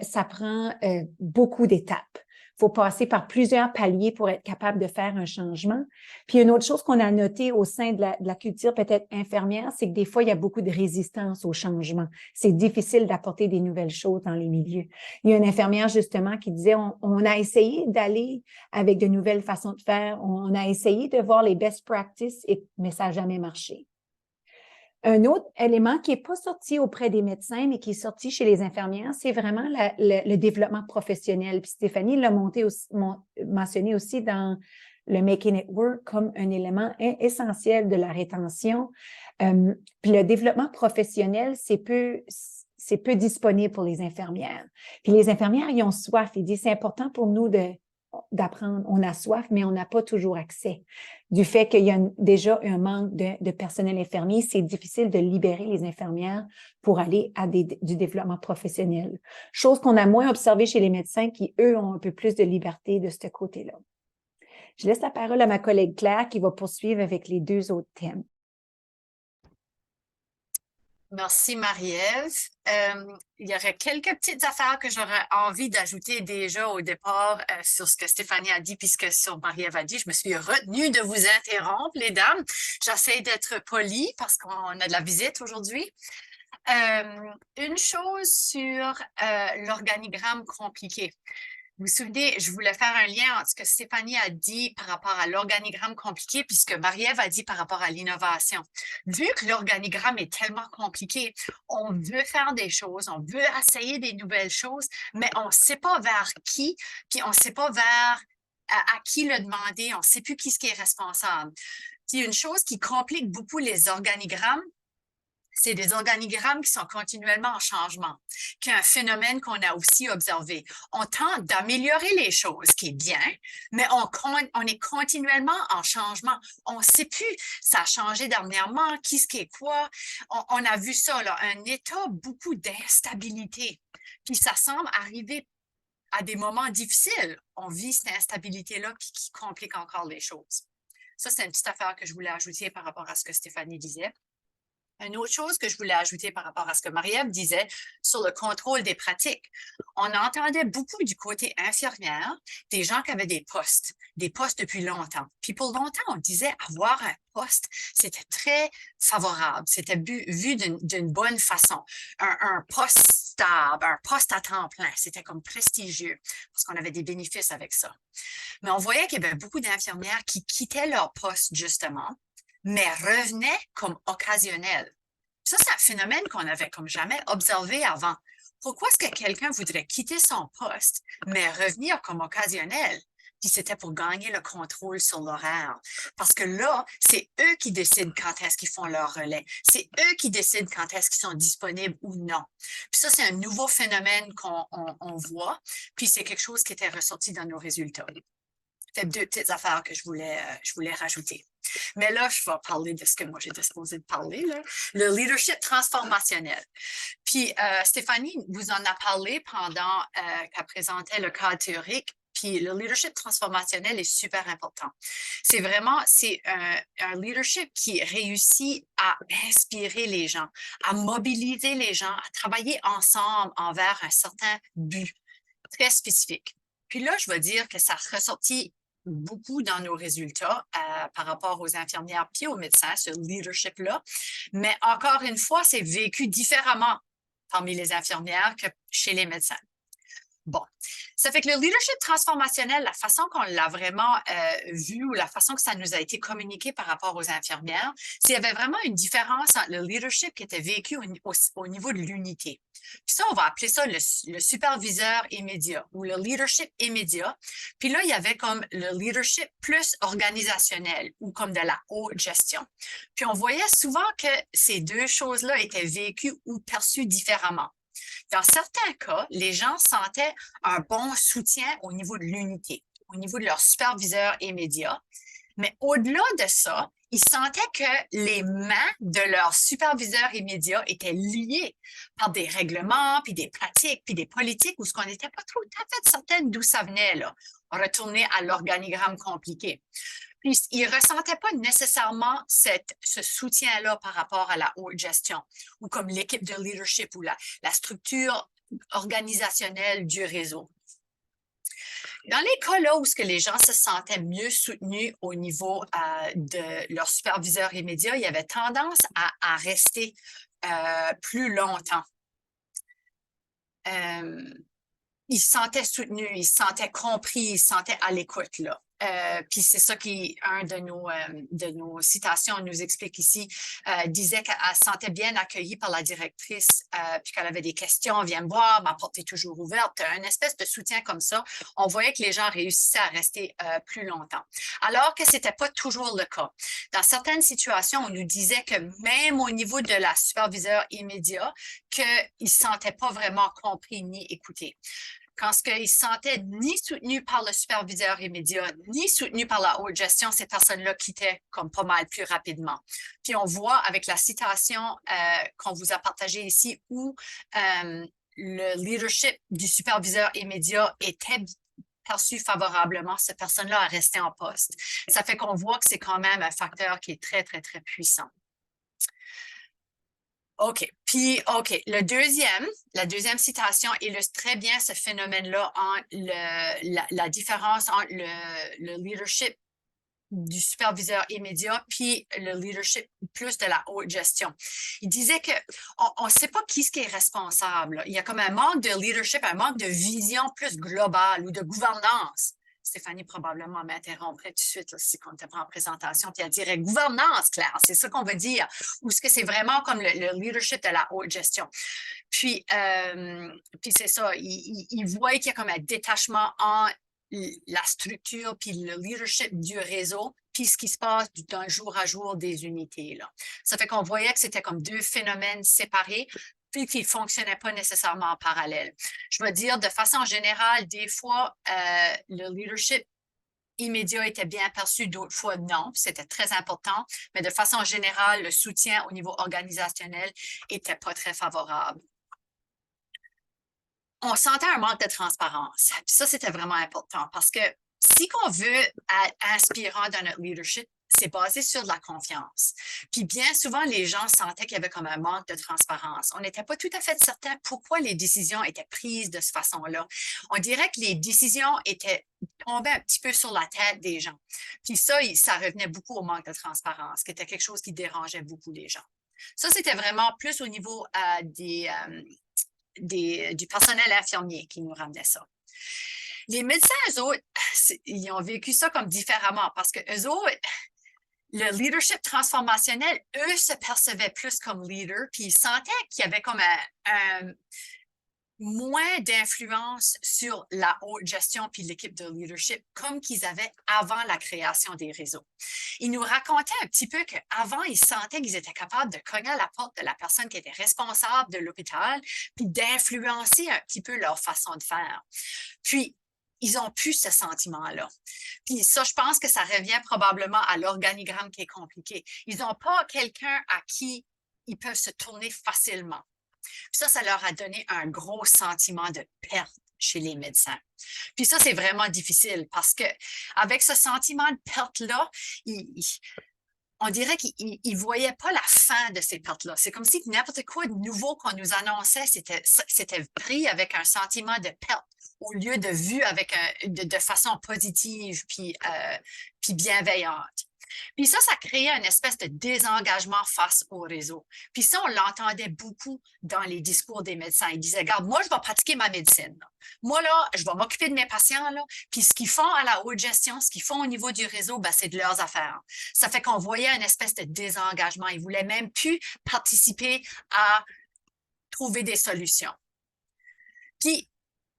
ça prend beaucoup d'étapes. Il faut passer par plusieurs paliers pour être capable de faire un changement. Puis une autre chose qu'on a notée au sein de la culture peut-être infirmière, c'est que des fois, il y a beaucoup de résistance au changement. C'est difficile d'apporter des nouvelles choses dans les milieux. Il y a une infirmière justement qui disait, on a essayé d'aller avec de nouvelles façons de faire, on a essayé de voir les best practices, mais ça n'a jamais marché. Un autre élément qui n'est pas sorti auprès des médecins, mais qui est sorti chez les infirmières, c'est vraiment le développement professionnel. Puis Stéphanie l'a mentionné aussi dans le Making It Work comme un élément essentiel de la rétention. Puis le développement professionnel, c'est peu disponible pour les infirmières. Puis les infirmières, ils ont soif. Ils disent, c'est important pour nous d'apprendre. On a soif, mais on n'a pas toujours accès. Du fait qu'il y a déjà un manque de personnel infirmier, c'est difficile de libérer les infirmières pour aller à du développement professionnel. Chose qu'on a moins observée chez les médecins qui, eux, ont un peu plus de liberté de ce côté-là. Je laisse la parole à ma collègue Claire qui va poursuivre avec les 2 autres thèmes. Merci, Marie-Ève. Il y aurait quelques petites affaires que j'aurais envie d'ajouter déjà au départ sur ce que Stéphanie a dit, puisque sur Marie-Ève a dit, je me suis retenue de vous interrompre, les dames. J'essaie d'être polie parce qu'on a de la visite aujourd'hui. Une chose sur l'organigramme compliqué. Vous vous souvenez, je voulais faire un lien entre ce que Stéphanie a dit par rapport à l'organigramme compliqué puis ce que Marie-Ève a dit par rapport à l'innovation. Vu que l'organigramme est tellement compliqué, on veut faire des choses, on veut essayer des nouvelles choses, mais on ne sait pas vers qui, puis on ne sait pas vers à qui le demander, on ne sait plus qui est responsable. Puis une chose qui complique beaucoup les organigrammes, c'est des organigrammes qui sont continuellement en changement, qui est un phénomène qu'on a aussi observé. On tente d'améliorer les choses, ce qui est bien, mais on est continuellement en changement. On ne sait plus, ça a changé dernièrement, qui est quoi. On a vu ça, là, un état beaucoup d'instabilité. Puis ça semble arriver à des moments difficiles. On vit cette instabilité-là puis qui complique encore les choses. Ça, c'est une petite affaire que je voulais ajouter par rapport à ce que Stéphanie disait. Une autre chose que je voulais ajouter par rapport à ce que Marie-Ève disait sur le contrôle des pratiques. On entendait beaucoup du côté infirmière des gens qui avaient des postes depuis longtemps. Puis pour longtemps, on disait avoir un poste, c'était très favorable, c'était vu d'une bonne façon. Un poste stable, un poste à temps plein, c'était comme prestigieux parce qu'on avait des bénéfices avec ça. Mais on voyait qu'il y avait beaucoup d'infirmières qui quittaient leur poste justement, mais revenait comme occasionnel. Ça, c'est un phénomène qu'on avait comme jamais observé avant. Pourquoi est-ce que quelqu'un voudrait quitter son poste, mais revenir comme occasionnel? Puis c'était pour gagner le contrôle sur l'horaire. Parce que là, c'est eux qui décident quand est-ce qu'ils font leur relais. C'est eux qui décident quand est-ce qu'ils sont disponibles ou non. Puis ça, c'est un nouveau phénomène qu'on voit. Puis c'est quelque chose qui était ressorti dans nos résultats. C'est 2 petites affaires que je voulais rajouter. Mais là, je vais parler de ce que moi j'étais supposée de parler, là. Le leadership transformationnel. Puis Stéphanie vous en a parlé pendant qu'elle présentait le cadre théorique. Puis le leadership transformationnel est super important. C'est un leadership qui réussit à inspirer les gens, à mobiliser les gens, à travailler ensemble envers un certain but très spécifique. Puis là, je vais dire que ça a ressorti beaucoup dans nos résultats par rapport aux infirmières puis aux médecins, ce leadership-là. Mais encore une fois, c'est vécu différemment parmi les infirmières que chez les médecins. Bon, ça fait que le leadership transformationnel, la façon qu'on l'a vraiment vu ou la façon que ça nous a été communiqué par rapport aux infirmières, c'est qu'il y avait vraiment une différence entre le leadership qui était vécu au niveau de l'unité. Puis ça, on va appeler ça le superviseur immédiat ou le leadership immédiat. Puis là, il y avait comme le leadership plus organisationnel ou comme de la haute gestion. Puis on voyait souvent que ces deux choses-là étaient vécues ou perçues différemment. Dans certains cas, les gens sentaient un bon soutien au niveau de l'unité, au niveau de leur superviseur immédiat. Mais au-delà de ça, ils sentaient que les mains de leur superviseur immédiat étaient liées par des règlements, puis des pratiques, puis des politiques où ce qu'on n'était pas tout à fait certaine d'où ça venait, là. Retourner à l'organigramme compliqué. Puis, ils ne ressentaient pas nécessairement ce soutien-là par rapport à la haute gestion ou comme l'équipe de leadership ou la structure organisationnelle du réseau. Dans les cas là où ce que les gens se sentaient mieux soutenus au niveau de leur superviseur immédiat, il y avait tendance à rester plus longtemps. Ils se sentaient soutenus, ils se sentaient compris, ils se sentaient à l'écoute, là. Puis c'est ça qui, un de nos citations nous explique ici, disait qu'elle se sentait bien accueillie par la directrice, puis qu'elle avait des questions, viens me voir, ma porte est toujours ouverte, une espèce de soutien comme ça. On voyait que les gens réussissaient à rester plus longtemps. Alors que c'était pas toujours le cas. Dans certaines situations, on nous disait que même au niveau de la superviseure immédiat, qu'ils ne se sentaient pas vraiment compris ni écoutés. Quand ils ne se sentaient ni soutenus par le superviseur immédiat, ni soutenus par la haute gestion, ces personnes-là quittaient comme pas mal plus rapidement. Puis on voit avec la citation qu'on vous a partagée ici où le leadership du superviseur immédiat était perçu favorablement, cette personne-là a resté en poste. Ça fait qu'on voit que c'est quand même un facteur qui est très, très, très puissant. OK. Puis, OK. La deuxième citation illustre très bien ce phénomène-là entre la différence entre le leadership du superviseur immédiat puis le leadership plus de la haute gestion. Il disait que on ne sait pas qui est responsable. Il y a comme un manque de leadership, un manque de vision plus globale ou de gouvernance. Stéphanie probablement m'interromprait tout de suite là, si on n'était pas en présentation, puis elle dirait gouvernance, Claire, c'est ça qu'on veut dire, ou est-ce que c'est vraiment comme le leadership de la haute gestion. Puis c'est ça, il voit qu'il y a comme un détachement en la structure, puis le leadership du réseau, puis ce qui se passe d'un jour à jour des unités, là. Ça fait qu'on voyait que c'était comme deux phénomènes séparés, puis qui ne fonctionnaient pas nécessairement en parallèle. Je veux dire, de façon générale, des fois, le leadership immédiat était bien perçu, d'autres fois non, c'était très important, mais de façon générale, le soutien au niveau organisationnel n'était pas très favorable. On sentait un manque de transparence. Puis ça, c'était vraiment important parce que si on veut être inspirant dans notre leadership, c'est basé sur de la confiance. Puis bien souvent, les gens sentaient qu'il y avait comme un manque de transparence. On n'était pas tout à fait certain pourquoi les décisions étaient prises de cette façon-là. On dirait que les décisions étaient tombées un petit peu sur la tête des gens. Puis ça revenait beaucoup au manque de transparence, qui était quelque chose qui dérangeait beaucoup les gens. Ça, c'était vraiment plus au niveau du personnel infirmier qui nous ramenait ça. Les médecins, eux autres, ils ont vécu ça comme différemment parce que eux autres, le leadership transformationnel, eux se percevaient plus comme leader, puis ils sentaient qu'il y avait comme un moins d'influence sur la haute gestion puis l'équipe de leadership comme qu'ils avaient avant la création des réseaux. Ils nous racontaient un petit peu qu'avant, ils sentaient qu'ils étaient capables de cogner à la porte de la personne qui était responsable de l'hôpital puis d'influencer un petit peu leur façon de faire. Puis, ils ont plus ce sentiment-là. Puis ça, je pense que ça revient probablement à l'organigramme qui est compliqué. Ils n'ont pas quelqu'un à qui ils peuvent se tourner facilement. Puis ça leur a donné un gros sentiment de perte chez les médecins. Puis ça, c'est vraiment difficile parce que avec ce sentiment de perte-là, on dirait qu'ils ne voyaient pas la fin de ces pertes-là. C'est comme si n'importe quoi de nouveau qu'on nous annonçait, c'était pris avec un sentiment de perte au lieu de vue avec de façon positive puis bienveillante. Puis ça créait une espèce de désengagement face au réseau. Puis ça, on l'entendait beaucoup dans les discours des médecins. Ils disaient, regarde, moi, je vais pratiquer ma médecine. Là. Moi, là, je vais m'occuper de mes patients. Là. Puis ce qu'ils font à la haute gestion, ce qu'ils font au niveau du réseau, ben, c'est de leurs affaires. Ça fait qu'on voyait une espèce de désengagement. Ils ne voulaient même plus participer à trouver des solutions. Puis,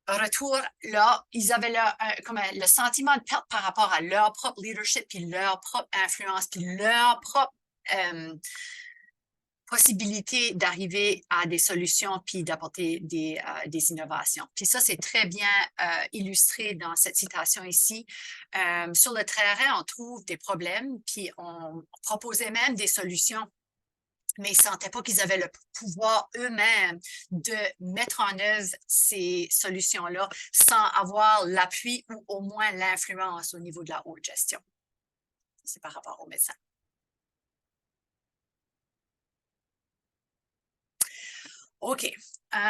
retour, là, ils avaient le sentiment de perte par rapport à leur propre leadership, puis leur propre influence, puis leur propre possibilité d'arriver à des solutions, puis d'apporter des innovations. Puis ça, c'est très bien illustré dans cette citation ici. Sur le terrain, on trouve des problèmes, puis on proposait même des solutions, mais ils ne sentaient pas qu'ils avaient le pouvoir eux-mêmes de mettre en œuvre ces solutions-là sans avoir l'appui ou au moins l'influence au niveau de la haute gestion. C'est par rapport aux médecins. OK.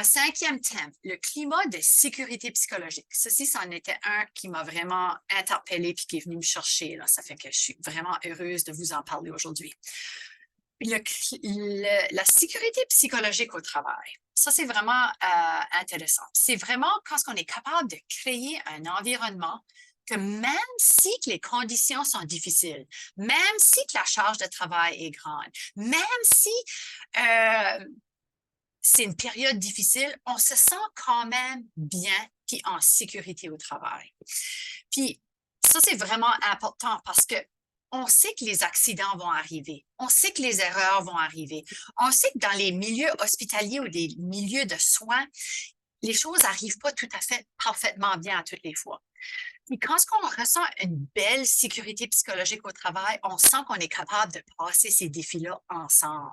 Cinquième thème, le climat de sécurité psychologique. Ceci, c'en était un qui m'a vraiment interpellée et qui est venu me chercher. Là. Ça fait que je suis vraiment heureuse de vous en parler aujourd'hui. La sécurité psychologique au travail, ça, c'est vraiment intéressant. C'est vraiment quand on est capable de créer un environnement que même si que les conditions sont difficiles, même si que la charge de travail est grande, même si c'est une période difficile, on se sent quand même bien puis en sécurité au travail. Puis ça, c'est vraiment important parce que on sait que les accidents vont arriver. On sait que les erreurs vont arriver. On sait que dans les milieux hospitaliers ou des milieux de soins, les choses n'arrivent pas tout à fait parfaitement bien à toutes les fois. Et quand on ressent une belle sécurité psychologique au travail, on sent qu'on est capable de passer ces défis-là ensemble.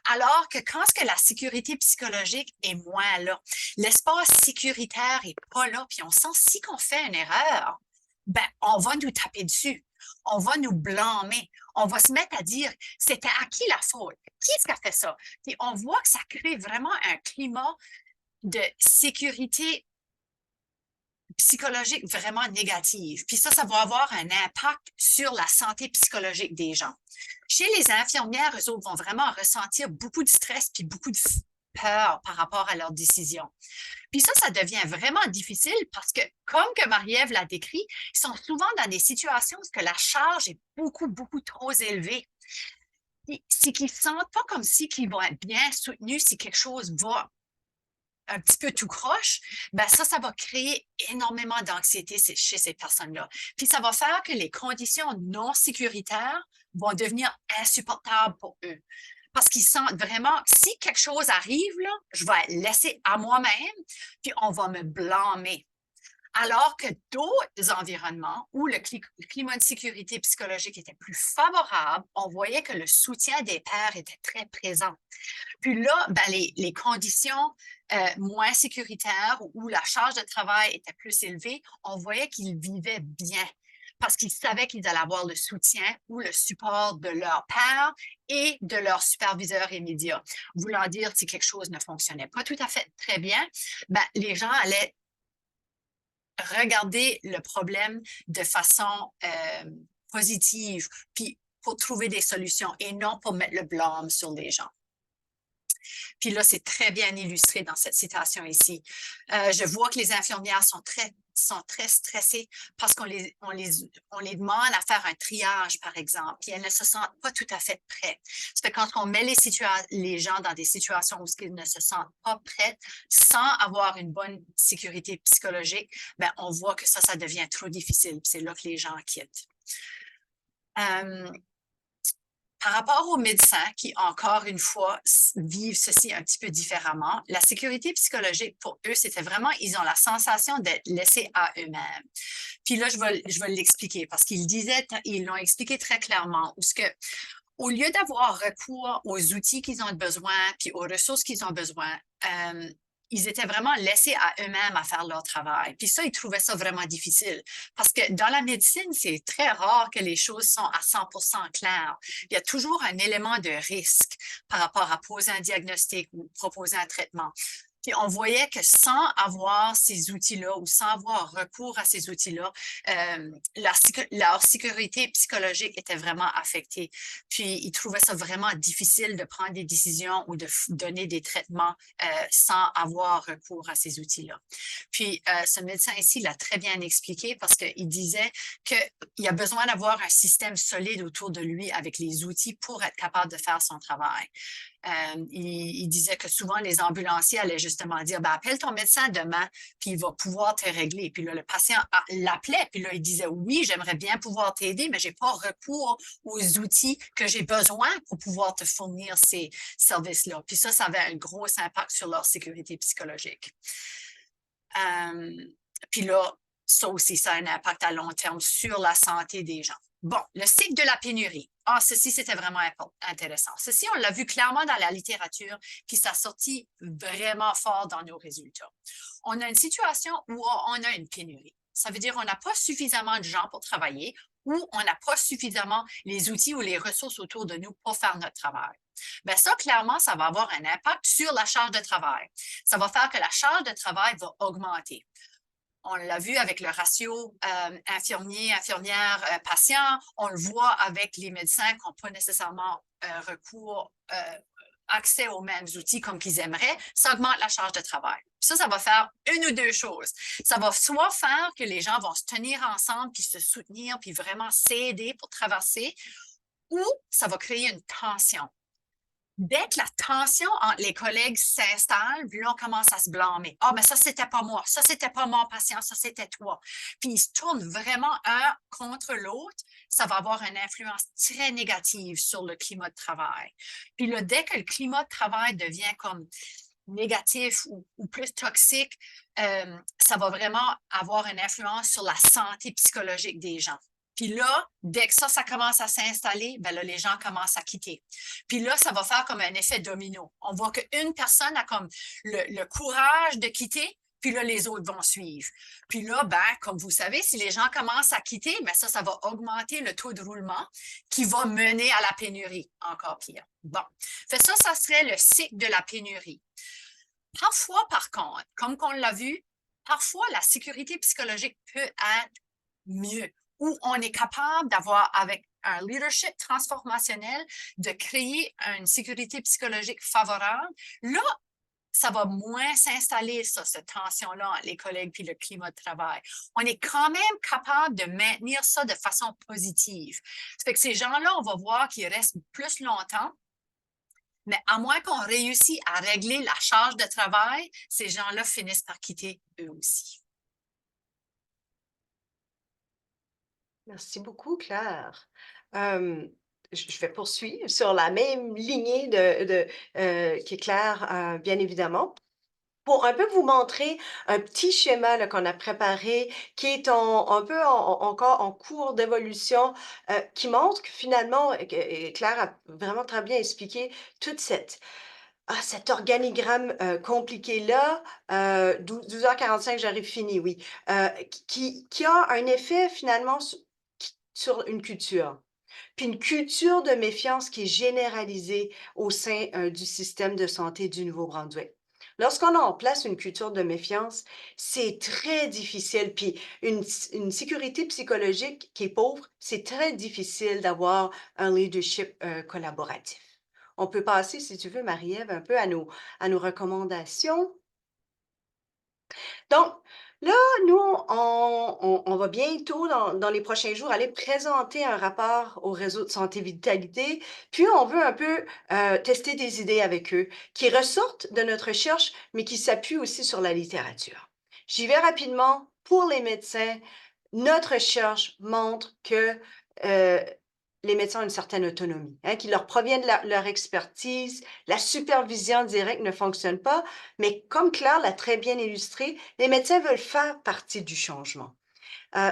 Alors que quand la sécurité psychologique est moins là, l'espace sécuritaire n'est pas là, puis on sent si qu'on fait une erreur, ben, on va nous taper dessus. On va nous blâmer. On va se mettre à dire, c'était à qui la faute? Qui est-ce qui a fait ça? Et on voit que ça crée vraiment un climat de sécurité psychologique vraiment négative. Puis ça va avoir un impact sur la santé psychologique des gens. Chez les infirmières, eux autres vont vraiment ressentir beaucoup de stress puis beaucoup de peur par rapport à leurs décisions. Puis ça devient vraiment difficile parce que, comme que Marie-Ève l'a décrit, ils sont souvent dans des situations où la charge est beaucoup, beaucoup trop élevée. C'est qu'ils ne se sentent pas comme si qu'ils vont être bien soutenus si quelque chose va un petit peu tout croche, ben ça va créer énormément d'anxiété chez ces personnes-là. Puis ça va faire que les conditions non sécuritaires vont devenir insupportables pour eux. Parce qu'ils sentent vraiment, si quelque chose arrive, là, je vais laisser à moi-même, puis on va me blâmer. Alors que d'autres environnements où le climat de sécurité psychologique était plus favorable, on voyait que le soutien des pairs était très présent. Puis là, ben, les conditions moins sécuritaires où la charge de travail était plus élevée, on voyait qu'ils vivaient bien parce qu'ils savaient qu'ils allaient avoir le soutien ou le support de leur père et de leur superviseur immédiat. Voulant dire, si quelque chose ne fonctionnait pas tout à fait très bien, ben, les gens allaient regarder le problème de façon positive, puis pour trouver des solutions et non pour mettre le blâme sur les gens. Puis là, c'est très bien illustré dans cette citation ici. Je vois que les infirmières sont très stressées parce qu'on les demande à faire un triage, par exemple, puis elles ne se sentent pas tout à fait prêtes. Ça fait quand on met les gens dans des situations où ils ne se sentent pas prêts, sans avoir une bonne sécurité psychologique, ben, on voit que ça devient trop difficile. C'est là que les gens quittent. Par rapport aux médecins qui, encore une fois, vivent ceci un petit peu différemment, la sécurité psychologique, pour eux, c'était vraiment, ils ont la sensation d'être laissés à eux-mêmes. Puis là, je vais l'expliquer parce ils l'ont expliqué très clairement, où au lieu d'avoir recours aux outils qu'ils ont besoin, puis aux ressources qu'ils ont besoin, ils étaient vraiment laissés à eux-mêmes à faire leur travail. Puis ça, ils trouvaient ça vraiment difficile. Parce que dans la médecine, c'est très rare que les choses sont à 100% claires. Il y a toujours un élément de risque par rapport à poser un diagnostic ou proposer un traitement. Puis on voyait que sans avoir ces outils-là ou sans avoir recours à ces outils-là, leur sécurité psychologique était vraiment affectée. Puis ils trouvaient ça vraiment difficile de prendre des décisions ou de donner des traitements sans avoir recours à ces outils-là. Puis ce médecin ici l'a très bien expliqué parce qu'il disait qu'il a besoin d'avoir un système solide autour de lui avec les outils pour être capable de faire son travail. Il disait que souvent les ambulanciers allaient justement dire ben, appelle ton médecin demain, puis il va pouvoir te régler. Puis là, le patient l'appelait, puis là, il disait oui, j'aimerais bien pouvoir t'aider, mais je n'ai pas recours aux outils que j'ai besoin pour pouvoir te fournir ces services-là. Puis ça avait un gros impact sur leur sécurité psychologique. Puis là, ça aussi, ça a un impact à long terme sur la santé des gens. Bon, le cycle de la pénurie. Ah, ceci, c'était vraiment intéressant. Ceci, on l'a vu clairement dans la littérature, puis ça a sorti vraiment fort dans nos résultats. On a une situation où on a une pénurie. Ça veut dire qu'on n'a pas suffisamment de gens pour travailler ou on n'a pas suffisamment les outils ou les ressources autour de nous pour faire notre travail. Bien, ça, clairement, ça va avoir un impact sur la charge de travail. Ça va faire que la charge de travail va augmenter. On l'a vu avec le ratio infirmier, infirmière, patient. On le voit avec les médecins qui n'ont pas nécessairement accès aux mêmes outils comme qu'ils aimeraient. Ça augmente la charge de travail. Ça va faire une ou deux choses. Ça va soit faire que les gens vont se tenir ensemble, puis se soutenir, puis vraiment s'aider pour traverser, ou ça va créer une tension. Dès que la tension entre les collègues s'installe, puis là, on commence à se blâmer. Ah, mais ça, c'était pas moi. Ça, c'était pas mon patient. Ça, c'était toi. Puis ils se tournent vraiment un contre l'autre. Ça va avoir une influence très négative sur le climat de travail. Puis là, dès que le climat de travail devient comme négatif ou plus toxique, ça va vraiment avoir une influence sur la santé psychologique des gens. Puis là, dès que ça commence à s'installer, ben là, les gens commencent à quitter. Puis là, ça va faire comme un effet domino. On voit qu'une personne a comme le courage de quitter, puis là, les autres vont suivre. Puis là, ben, comme vous savez, si les gens commencent à quitter, ben ça va augmenter le taux de roulement qui va mener à la pénurie, encore pire. Bon, fait ça serait le cycle de la pénurie. Parfois, par contre, comme on l'a vu, parfois, la sécurité psychologique peut être mieux, où on est capable d'avoir, avec un leadership transformationnel, de créer une sécurité psychologique favorable. Là, ça va moins s'installer, cette tension-là entre les collègues puis le climat de travail. On est quand même capable de maintenir ça de façon positive. Ça fait que ces gens-là, on va voir qu'ils restent plus longtemps, mais à moins qu'on réussisse à régler la charge de travail, ces gens-là finissent par quitter eux aussi. Merci beaucoup, Claire. Je vais poursuivre sur la même lignée que Claire, bien évidemment, pour un peu vous montrer un petit schéma là, qu'on a préparé, qui est un peu encore en cours d'évolution, qui montre que finalement, et Claire a vraiment très bien expliqué toute cet organigramme compliqué-là, 12h45, j'arrive fini, oui, qui a un effet finalement sur une culture. Puis une culture de méfiance qui est généralisée au sein du système de santé du Nouveau-Brunswick. Lorsqu'on a en place une culture de méfiance, c'est très difficile. Puis une sécurité psychologique qui est pauvre, c'est très difficile d'avoir un leadership collaboratif. On peut passer, si tu veux, Marie-Ève, un peu à nos recommandations. Donc, là, nous, on va bientôt, dans les prochains jours, aller présenter un rapport au réseau de santé vitalité, puis on veut un peu tester des idées avec eux qui ressortent de notre recherche, mais qui s'appuient aussi sur la littérature. J'y vais rapidement. Pour les médecins, notre recherche montre que les médecins ont une certaine autonomie, qui leur provient de leur expertise. La supervision directe ne fonctionne pas, mais comme Claire l'a très bien illustré, les médecins veulent faire partie du changement.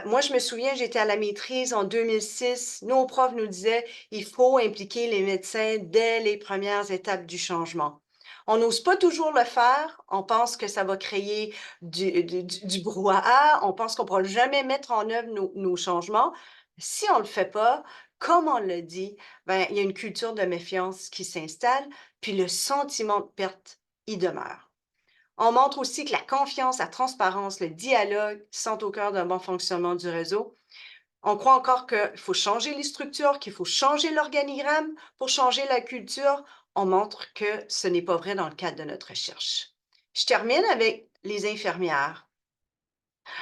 Moi, je me souviens, j'étais à la maîtrise en 2006. Nos profs nous disaient, il faut impliquer les médecins dès les premières étapes du changement. On n'ose pas toujours le faire. On pense que ça va créer du brouhaha. On pense qu'on ne pourra jamais mettre en œuvre nos changements. Si on ne le fait pas, comme on l'a dit, ben, il y a une culture de méfiance qui s'installe, puis le sentiment de perte, il demeure. On montre aussi que la confiance, la transparence, le dialogue sont au cœur d'un bon fonctionnement du réseau. On croit encore qu'il faut changer les structures, qu'il faut changer l'organigramme pour changer la culture. On montre que ce n'est pas vrai dans le cadre de notre recherche. Je termine avec les infirmières.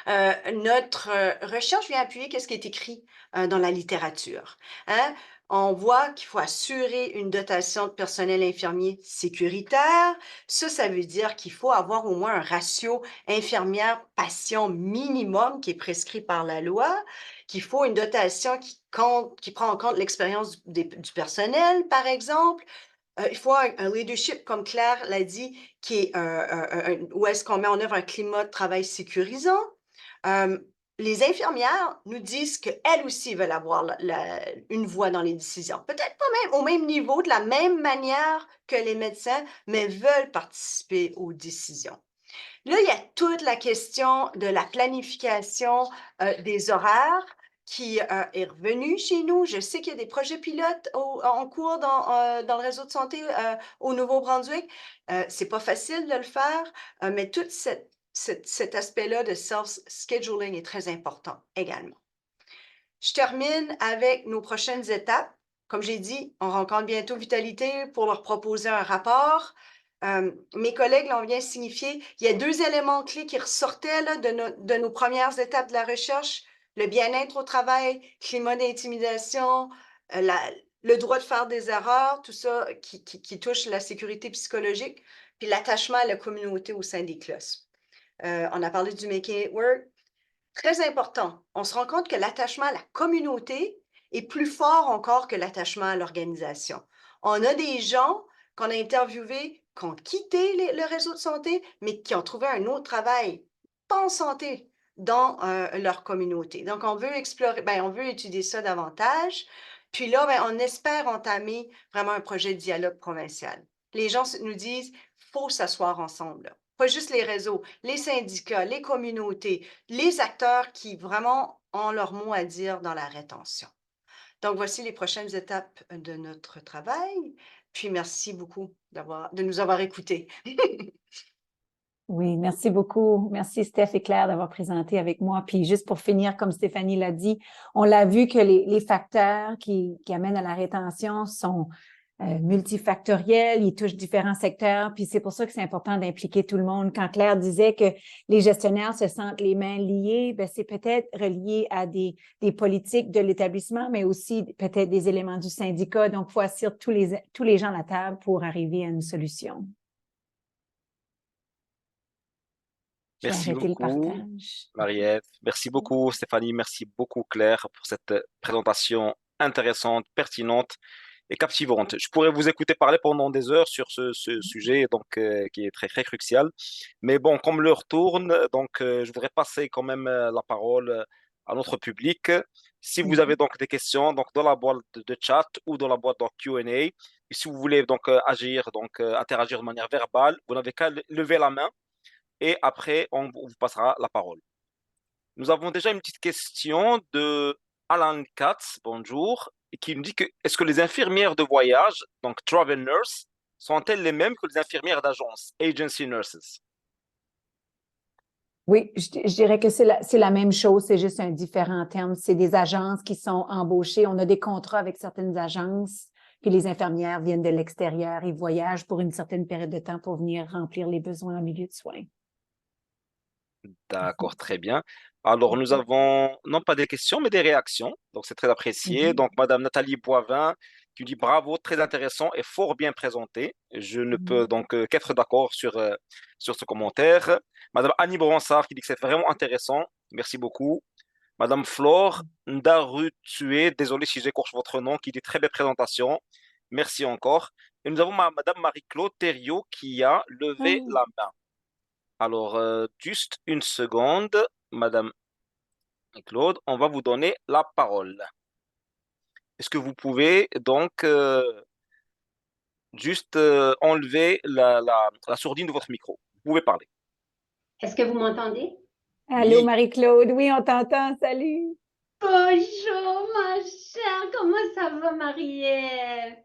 Notre recherche vient appuyer ce qui est écrit dans la littérature. Hein? On voit qu'il faut assurer une dotation de personnel infirmier sécuritaire. Ça veut dire qu'il faut avoir au moins un ratio infirmière-patient minimum qui est prescrit par la loi, qu'il faut une dotation qui prend en compte l'expérience du personnel, par exemple. Il faut un leadership, comme Claire l'a dit, qui est où est-ce qu'on met en œuvre un climat de travail sécurisant. Les infirmières nous disent qu'elles aussi veulent avoir une voix dans les décisions. Peut-être pas même au même niveau, de la même manière que les médecins, mais veulent participer aux décisions. Là, il y a toute la question de la planification des horaires qui est revenue chez nous. Je sais qu'il y a des projets pilotes en cours dans le réseau de santé au Nouveau-Brunswick. C'est pas facile de le faire, mais tout cet aspect-là de self-scheduling est très important également. Je termine avec nos prochaines étapes. Comme j'ai dit, on rencontre bientôt Vitalité pour leur proposer un rapport. Mes collègues l'ont bien signifié. Il y a 2 éléments clés qui ressortaient là, de nos premières étapes de la recherche. Le bien-être au travail, climat d'intimidation, le droit de faire des erreurs, tout ça qui touche la sécurité psychologique, puis l'attachement à la communauté au sein des classes. On a parlé du Making It Work. Très important, on se rend compte que l'attachement à la communauté est plus fort encore que l'attachement à l'organisation. On a des gens qu'on a interviewés qui ont quitté le réseau de santé, mais qui ont trouvé un autre travail, pas en santé, dans leur communauté. Donc, on veut explorer, on veut étudier ça davantage. Puis là, on espère entamer vraiment un projet de dialogue provincial. Les gens nous disent, il faut s'asseoir ensemble, là. Pas juste les réseaux, les syndicats, les communautés, les acteurs qui vraiment ont leur mot à dire dans la rétention. Donc, voici les prochaines étapes de notre travail. Puis, merci beaucoup de nous avoir écoutés. Oui, merci beaucoup. Merci Steph et Claire d'avoir présenté avec moi. Puis juste pour finir, comme Stéphanie l'a dit, on l'a vu que les facteurs qui amènent à la rétention sont multifactoriels, ils touchent différents secteurs, puis c'est pour ça que c'est important d'impliquer tout le monde. Quand Claire disait que les gestionnaires se sentent les mains liées, bien, c'est peut-être relié à des politiques de l'établissement, mais aussi peut-être des éléments du syndicat. Donc, il faut assurer tous les gens à la table pour arriver à une solution. Je vais Merci arrêter le beaucoup, partage. Marie-Ève. Merci beaucoup, Stéphanie. Merci beaucoup, Claire, pour cette présentation intéressante, pertinente et captivante. Je pourrais vous écouter parler pendant des heures sur ce sujet donc, qui est très, très crucial. Mais bon, comme l'heure tourne, donc, je voudrais passer quand même la parole à notre public. Si vous avez donc des questions, donc dans la boîte de chat ou dans la boîte de Q&A, et si vous voulez donc agir, donc interagir de manière verbale, vous n'avez qu'à lever la main et après, on vous passera la parole. Nous avons déjà une petite question de Alan Katz, bonjour, et qui nous dit que est-ce que les infirmières de voyage, donc travel nurse, sont-elles les mêmes que les infirmières d'agence, agency nurses? Oui, je dirais que c'est la même chose, c'est juste un différent terme. C'est des agences qui sont embauchées. On a des contrats avec certaines agences, puis les infirmières viennent de l'extérieur. Ils voyagent pour une certaine période de temps pour venir remplir les besoins en milieu de soins. D'accord, très bien. Alors, nous avons non pas des questions, mais des réactions. Donc, c'est très apprécié. Donc, Madame Nathalie Boivin qui dit bravo, très intéressant et fort bien présenté. Je ne peux donc qu'être d'accord sur ce commentaire. Madame Annie Bronsard qui dit que c'est vraiment intéressant. Merci beaucoup. Madame Flore Ndarutue, désolé si j'écorche votre nom, qui dit très belle présentation. Merci encore. Et nous avons Madame Marie-Claude Thériault qui a levé la main. Alors, juste une seconde, Madame Claude, on va vous donner la parole. Est-ce que vous pouvez donc juste enlever la sourdine de votre micro? Vous pouvez parler. Est-ce que vous m'entendez? Allô, Oui. Marie-Claude. Oui, on t'entend. Salut. Bonjour, ma chère. Comment ça va, Marie-Ève?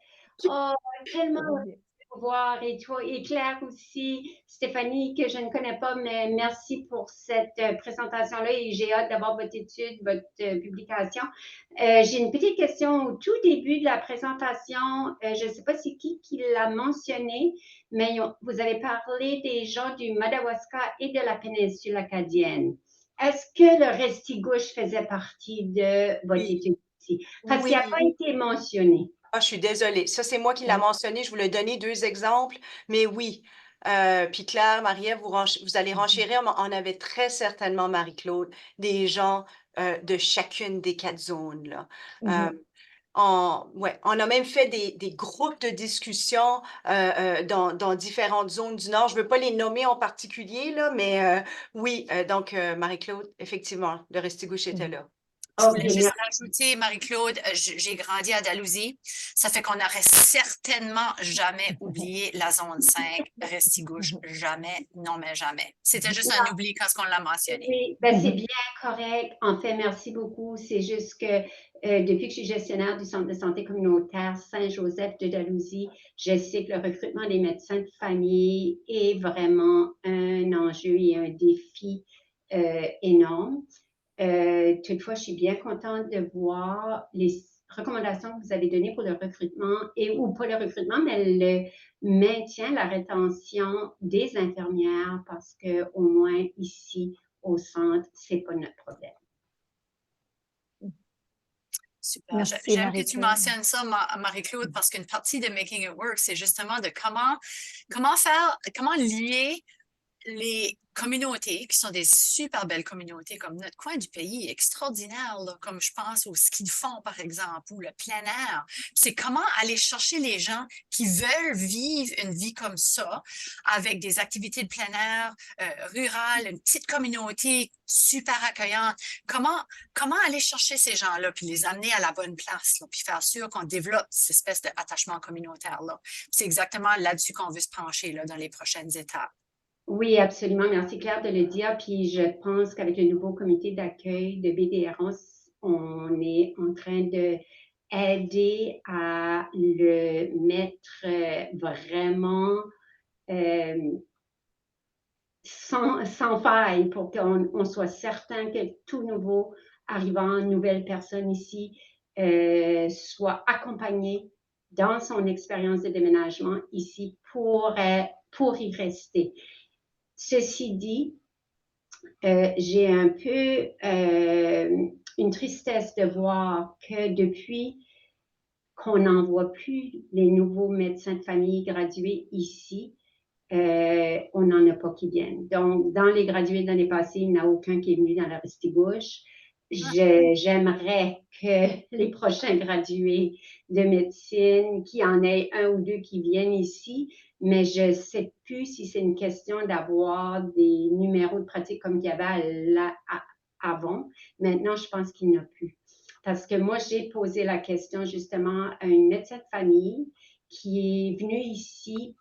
Oh, tellement vous voir et toi et Claire aussi, Stéphanie, que je ne connais pas, mais merci pour cette présentation-là et j'ai hâte d'avoir votre étude, votre publication. J'ai une petite question au tout début de la présentation. Je ne sais pas c'est qui l'a mentionné, mais vous avez parlé des gens du Madawaska et de la péninsule acadienne. Est-ce que le Restigouche faisait partie de votre Oui. étude ici? Parce qu'il n'a Oui. pas été mentionné. Ah, je suis désolée. Ça, c'est moi qui l'ai mentionné. Je voulais donner 2 exemples, mais oui. Puis Claire, Marie-Ève, vous allez renchérir, mais on avait très certainement, Marie-Claude, des gens de chacune des 4 zones, là. On a même fait des groupes de discussion dans différentes zones du Nord. Je ne veux pas les nommer en particulier, là, mais oui, donc Marie-Claude, effectivement, le Restigouche était là. Je voulais Ok, juste merci. rajouter, Marie-Claude, j'ai grandi à Dalhousie. Ça fait qu'on n'aurait certainement jamais oublié la zone 5, Restigouche. Jamais, non, mais jamais. C'était juste un oubli quand on l'a mentionné. Oui, ben c'est bien correct. En fait, merci beaucoup. C'est juste que depuis que je suis gestionnaire du Centre de santé communautaire Saint-Joseph de Dalhousie, je sais que le recrutement des médecins de famille est vraiment un enjeu et un défi énorme. Toutefois, je suis bien contente de voir les recommandations que vous avez données pour le recrutement ou pas le recrutement, mais le maintien, la rétention des infirmières parce que au moins ici au centre, c'est pas notre problème. Super. Merci, J'aime que tu Marie-Claude. mentionnes ça, Marie-Claude, parce qu'une partie de Making It Work, c'est justement de comment lier les communautés, qui sont des super belles communautés, comme notre coin du pays est extraordinaire, là, comme je pense au ski de fond, par exemple, ou le plein air. C'est comment aller chercher les gens qui veulent vivre une vie comme ça, avec des activités de plein air, rurales, une petite communauté super accueillante. Comment aller chercher ces gens-là, puis les amener à la bonne place, là, puis faire sûr qu'on développe cette espèce d'attachement communautaire-là. C'est exactement là-dessus qu'on veut se pencher là, dans les prochaines étapes. Oui, absolument. Merci Claire de le dire. Puis je pense qu'avec le nouveau comité d'accueil de BDROS, on est en train de aider à le mettre vraiment sans faille pour qu'on soit certain que tout nouveau arrivant, nouvelle personne ici, soit accompagné dans son expérience de déménagement ici pour y rester. Ceci dit, j'ai un peu une tristesse de voir que depuis qu'on n'envoie plus les nouveaux médecins de famille gradués ici, on n'en a pas qui viennent. Donc, dans les gradués de l'année passée, il n'y en a aucun qui est venu dans la Restigouche. J'aimerais que les prochains gradués de médecine, qu'il y en ait un ou deux qui viennent ici, mais je ne sais plus si c'est une question d'avoir des numéros de pratique comme il y avait avant. Maintenant, je pense qu'il n'y en a plus. Parce que moi, j'ai posé la question justement à une médecin de famille qui est venue ici,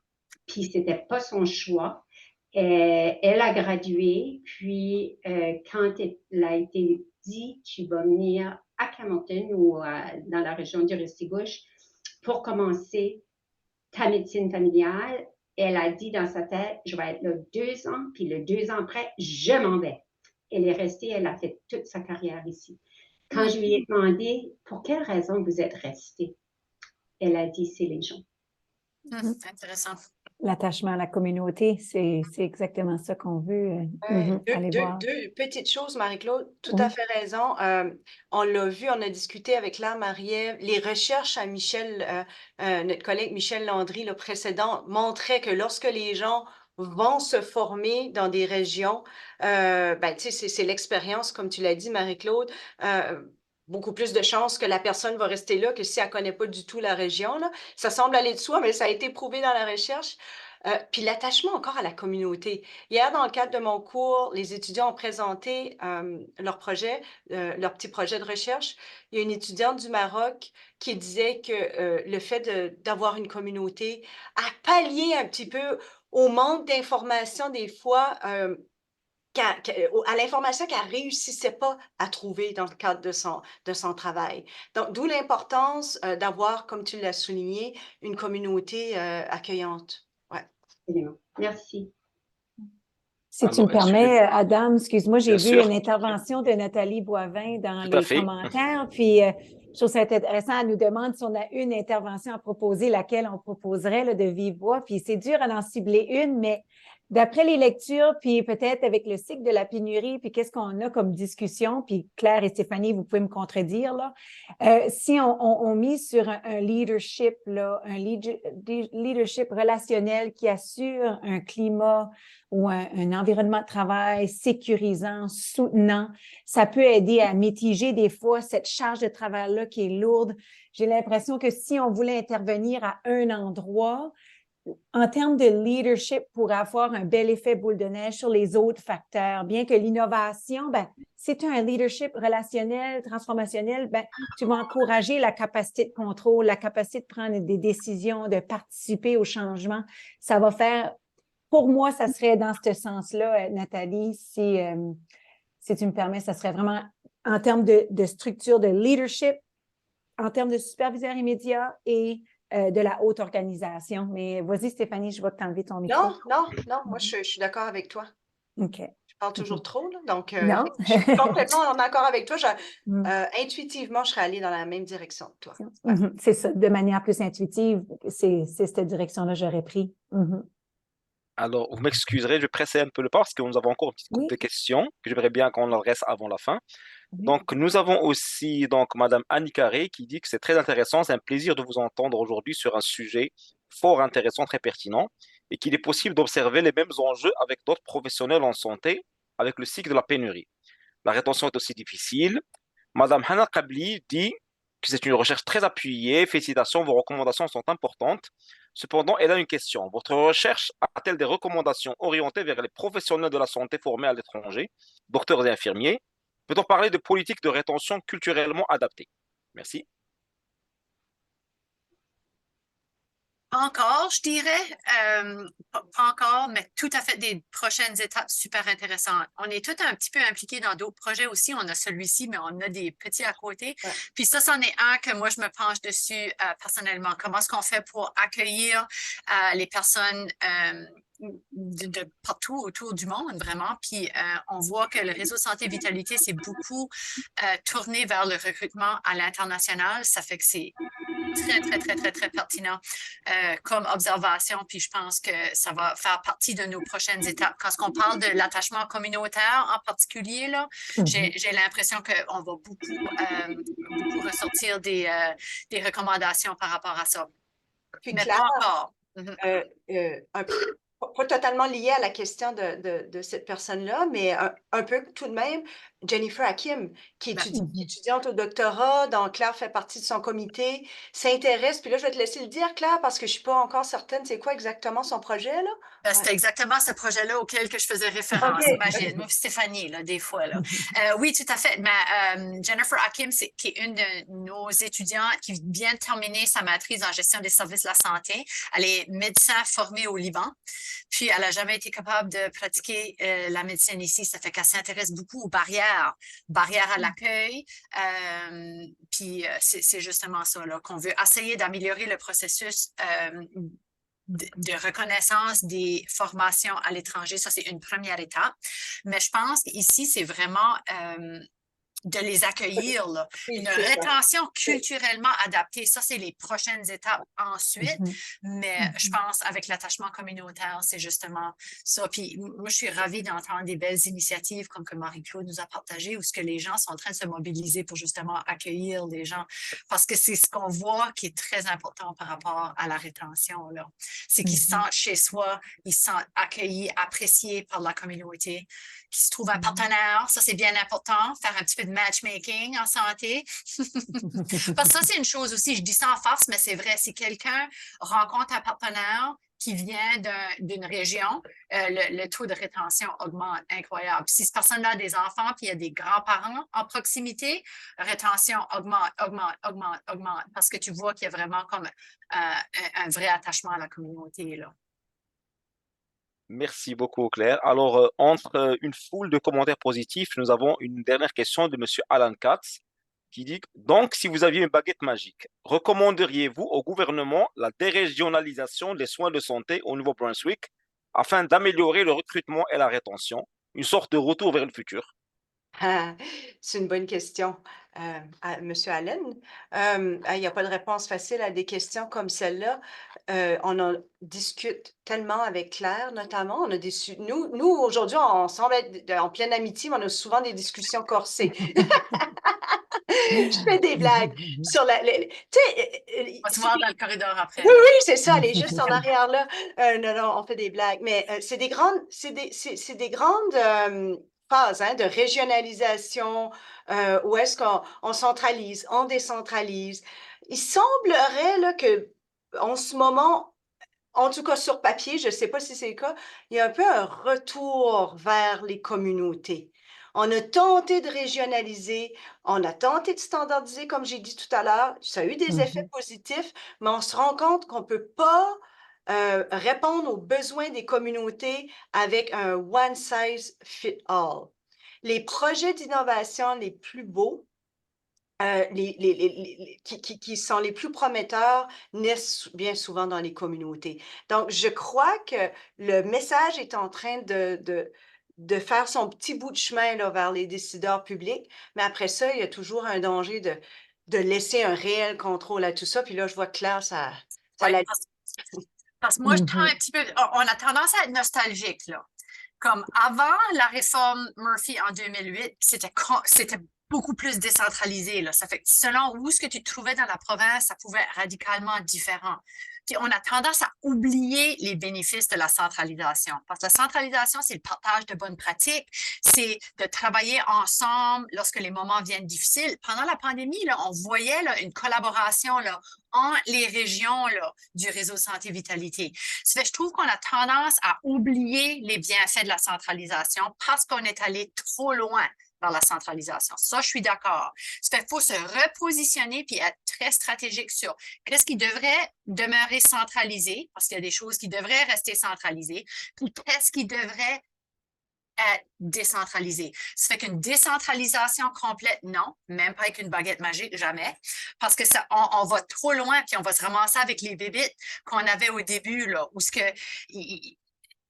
puis c'était pas son choix. Elle a gradué, puis quand elle a été dit, tu vas venir à Camonton ou dans la région du Restigouche pour commencer ta médecine familiale, elle a dit dans sa tête, je vais être là 2 ans, puis le 2 ans après, je m'en vais. Elle est restée, elle a fait toute sa carrière ici. Quand je lui ai demandé pour quelle raison vous êtes restée, elle a dit c'est les gens. Intéressant. L'attachement à la communauté, c'est exactement ça qu'on veut aller voir. Deux petites choses, Marie-Claude, tout à fait raison. On l'a vu, on a discuté avec Claire Marie-Ève. Les recherches à Michel, notre collègue Michel Landry, le précédent, montraient que lorsque les gens vont se former dans des régions, c'est l'expérience, comme tu l'as dit, Marie-Claude, beaucoup plus de chances que la personne va rester là que si elle ne connaît pas du tout la région, là. Ça semble aller de soi, mais ça a été prouvé dans la recherche. Puis l'attachement encore à la communauté. Hier, dans le cadre de mon cours, les étudiants ont présenté leur projet, leur petit projet de recherche. Il y a une étudiante du Maroc qui disait que le fait d'avoir une communauté a pallié un petit peu au manque d'informations des fois à l'information qu'elle ne réussissait pas à trouver dans le cadre de son travail. Donc, d'où l'importance d'avoir, comme tu l'as souligné, une communauté accueillante. Ouais. Absolument. Merci. Si tu me Alors, excusez, permets, Adam, excuse-moi, j'ai bien vu une sûr, intervention de Nathalie Boivin dans tout à les fait. commentaires, puis je trouve ça intéressant. Elle nous demande si on a une intervention à proposer, laquelle on proposerait là, de vive voix. Puis c'est dur à en cibler une, mais d'après les lectures, puis peut-être avec le cycle de la pénurie, puis qu'est-ce qu'on a comme discussion, puis Claire et Stéphanie, vous pouvez me contredire, là. Si on mise sur un leadership, là, un leadership relationnel qui assure un climat ou un environnement de travail sécurisant, soutenant, ça peut aider à mitiger des fois cette charge de travail-là qui est lourde. J'ai l'impression que si on voulait intervenir à un endroit, en termes de leadership, pour avoir un bel effet boule de neige sur les autres facteurs, bien que l'innovation, ben, si tu as un leadership relationnel, transformationnel, ben, tu vas encourager la capacité de contrôle, la capacité de prendre des décisions, de participer au changement. Ça va faire, pour moi, ça serait dans ce sens-là, Nathalie, si tu me permets, ça serait vraiment en termes de structure de leadership, en termes de superviseur immédiat et de la haute organisation. Mais vas-y, Stéphanie, je vais t'enlever ton micro. Non, moi, je suis d'accord avec toi. OK. Je parle toujours trop, là, donc Non. je suis complètement en accord avec toi. Mm. Intuitivement, je serais allée dans la même direction que toi. C'est ça, de manière plus intuitive, c'est cette direction-là que j'aurais pris. Alors, vous m'excuserez, je vais presser un peu le pas parce que nous avons encore une petite couple Oui. de questions que j'aimerais bien qu'on adresse avant la fin. Oui. Donc, nous avons aussi donc Madame Annie Carré qui dit que c'est très intéressant, c'est un plaisir de vous entendre aujourd'hui sur un sujet fort intéressant, très pertinent, et qu'il est possible d'observer les mêmes enjeux avec d'autres professionnels en santé avec le cycle de la pénurie. La rétention est aussi difficile. Madame Hana Kabli dit que c'est une recherche très appuyée. Félicitations, vos recommandations sont importantes. Cependant, elle a une question. Votre recherche a-t-elle des recommandations orientées vers les professionnels de la santé formés à l'étranger, docteurs et infirmiers? Peut-on parler de politique de rétention culturellement adaptée? Merci. Pas encore, je dirais, pas encore, mais tout à fait des prochaines étapes super intéressantes. On est tous un petit peu impliqués dans d'autres projets aussi. On a celui-ci, mais on a des petits à côté. Ouais. Puis ça, c'en est un que moi, je me penche dessus personnellement. Comment est-ce qu'on fait pour accueillir les personnes de partout autour du monde, vraiment. Puis on voit que le réseau Santé Vitalité, c'est beaucoup tourné vers le recrutement à l'international. Ça fait que c'est très pertinent comme observation. Puis je pense que ça va faire partie de nos prochaines étapes. Quand on parle de l'attachement communautaire en particulier, là, j'ai l'impression qu'on va beaucoup ressortir des recommandations par rapport à ça. Puis Mais Claire, pas encore. pas totalement lié à la question de cette personne-là, mais un peu tout de même, Jennifer Hakim, qui est étudiante au doctorat, dont Claire fait partie de son comité, s'intéresse, puis là, je vais te laisser le dire, Claire, parce que je ne suis pas encore certaine, c'est quoi exactement son projet, là? C'était exactement ce projet-là auquel que je faisais référence, imagine. Moi, Stéphanie, là, des fois. Là. Oui, tout à fait. Mais, Jennifer Hakim, qui est une de nos étudiantes qui vient de terminer sa maîtrise en gestion des services de la santé. Elle est médecin formée au Liban. Puis, elle n'a jamais été capable de pratiquer la médecine ici. Ça fait qu'elle s'intéresse beaucoup aux barrières à l'accueil. Puis, c'est justement ça là, qu'on veut essayer d'améliorer le processus de reconnaissance des formations à l'étranger. Ça, c'est une première étape. Mais je pense qu'ici, c'est vraiment de les accueillir. Là. Une rétention culturellement adaptée, ça, c'est les prochaines étapes ensuite. Mais je pense avec l'attachement communautaire, c'est justement ça. Puis moi, je suis ravie d'entendre des belles initiatives comme que Marie-Claude nous a partagé, où ce que les gens sont en train de se mobiliser pour justement accueillir les gens. Parce que c'est ce qu'on voit qui est très important par rapport à la rétention. Là. C'est qu'ils se sentent chez soi, ils se sentent accueillis, appréciés par la communauté, qu'ils se trouvent un partenaire. Ça, c'est bien important. Faire un petit peu de matchmaking en santé. Parce que ça, c'est une chose aussi, je dis ça en farce, mais c'est vrai, si quelqu'un rencontre un partenaire qui vient d'une région, le taux de rétention augmente incroyable. Puis si cette personne-là a des enfants, puis il y a des grands-parents en proximité, rétention augmente, parce que tu vois qu'il y a vraiment comme un vrai attachement à la communauté, là. Merci beaucoup, Claire. Alors, entre une foule de commentaires positifs, nous avons une dernière question de Monsieur Alan Katz qui dit, donc, si vous aviez une baguette magique, recommanderiez-vous au gouvernement la dérégionalisation des soins de santé au Nouveau-Brunswick afin d'améliorer le recrutement et la rétention, une sorte de retour vers le futur? Ah, c'est une bonne question, Monsieur Allen. Il n'y a pas de réponse facile à des questions comme celle-là. On en discute tellement avec Claire, notamment. On a nous aujourd'hui, on semble être en pleine amitié, mais on a souvent des discussions corsées. Je fais des blagues sur tu sais, On va se voir dans le corridor après. oui, oui, c'est ça, elle est juste en arrière là. Non, non, on fait des blagues, mais c'est des grandes, c'est des grandes phases hein, de régionalisation où est-ce qu'on centralise, on décentralise. Il semblerait là, que en ce moment, en tout cas sur papier, je ne sais pas si c'est le cas, il y a un peu un retour vers les communautés. On a tenté de régionaliser, on a tenté de standardiser, comme j'ai dit tout à l'heure. Ça a eu des effets positifs, mais on se rend compte qu'on ne peut pas répondre aux besoins des communautés avec un one size fit all. Les projets d'innovation les plus beaux, qui sont les plus prometteurs naissent bien souvent dans les communautés. Donc, je crois que le message est en train de faire son petit bout de chemin là, vers les décideurs publics, mais après ça, il y a toujours un danger de laisser un réel contrôle à tout ça. Puis là, je vois que Claire, ça Ouais, la... parce que moi, je prends un petit peu. On a tendance à être nostalgique, là. Comme avant la réforme Murphy en 2008, c'était beaucoup plus décentralisé, là. Ça fait que selon où ce que tu te trouvais dans la province, ça pouvait être radicalement différent. Puis on a tendance à oublier les bénéfices de la centralisation. Parce que la centralisation, c'est le partage de bonnes pratiques, c'est de travailler ensemble lorsque les moments viennent difficiles. Pendant la pandémie, là, on voyait là, une collaboration là, entre les régions là, du réseau Santé Vitalité. Ça fait, je trouve qu'on a tendance à oublier les bienfaits de la centralisation parce qu'on est allé trop loin vers la centralisation. Ça, je suis d'accord. Ça fait qu'il faut se repositionner puis être très stratégique sur qu'est-ce qui devrait demeurer centralisé, parce qu'il y a des choses qui devraient rester centralisées, puis qu'est-ce qui devrait être décentralisé. Ça fait qu'une décentralisation complète, non, même pas avec une baguette magique, jamais, parce que ça, on va trop loin, puis on va se ramasser avec les bébites qu'on avait au début, là, où ce que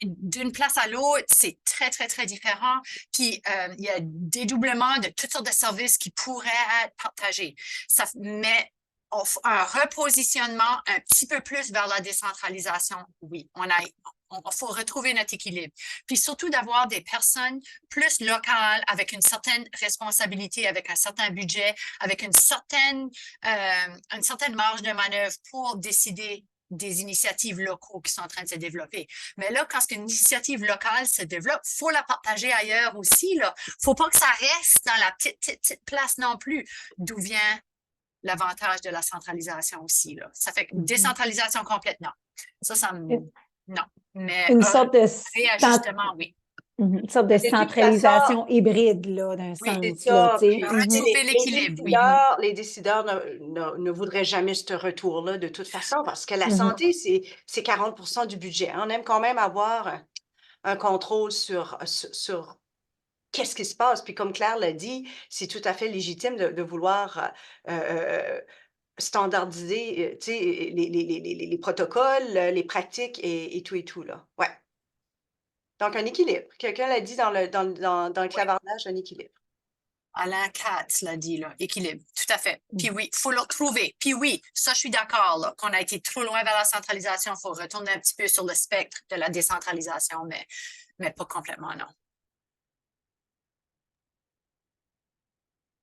d'une place à l'autre, c'est très, très, très différent. Puis, il y a dédoublement de toutes sortes de services qui pourraient être partagés. Ça met un repositionnement un petit peu plus vers la décentralisation. Oui, il faut retrouver notre équilibre. Puis surtout d'avoir des personnes plus locales avec une certaine responsabilité, avec un certain budget, avec une certaine marge de manœuvre pour décider des initiatives locaux qui sont en train de se développer. Mais là, quand une initiative locale se développe, il faut la partager ailleurs aussi. Il ne faut pas que ça reste dans la petite place non plus, d'où vient l'avantage de la centralisation aussi. Là. Ça fait une décentralisation complète, non. Non. Mais une sorte de réajustement, oui. Une sorte de centralisation hybride, là, d'un Oui, c'est sens. ça. Là, tu sais. Puis, Retrouver l'équilibre, oui. les décideurs ne voudraient jamais ce retour-là de toute façon parce que la santé, c'est 40% du budget. On aime quand même avoir un contrôle sur qu'est-ce qui se passe. Puis comme Claire l'a dit, c'est tout à fait légitime de vouloir standardiser tu sais, les protocoles, les pratiques et tout, là. Ouais. Donc, un équilibre. Quelqu'un l'a dit dans le clavardage, un équilibre. Alain Katz l'a dit, là, équilibre, tout à fait. Puis oui, il faut le retrouver. Puis oui, ça, je suis d'accord, là, qu'on a été trop loin vers la centralisation. Il faut retourner un petit peu sur le spectre de la décentralisation, mais pas complètement, non.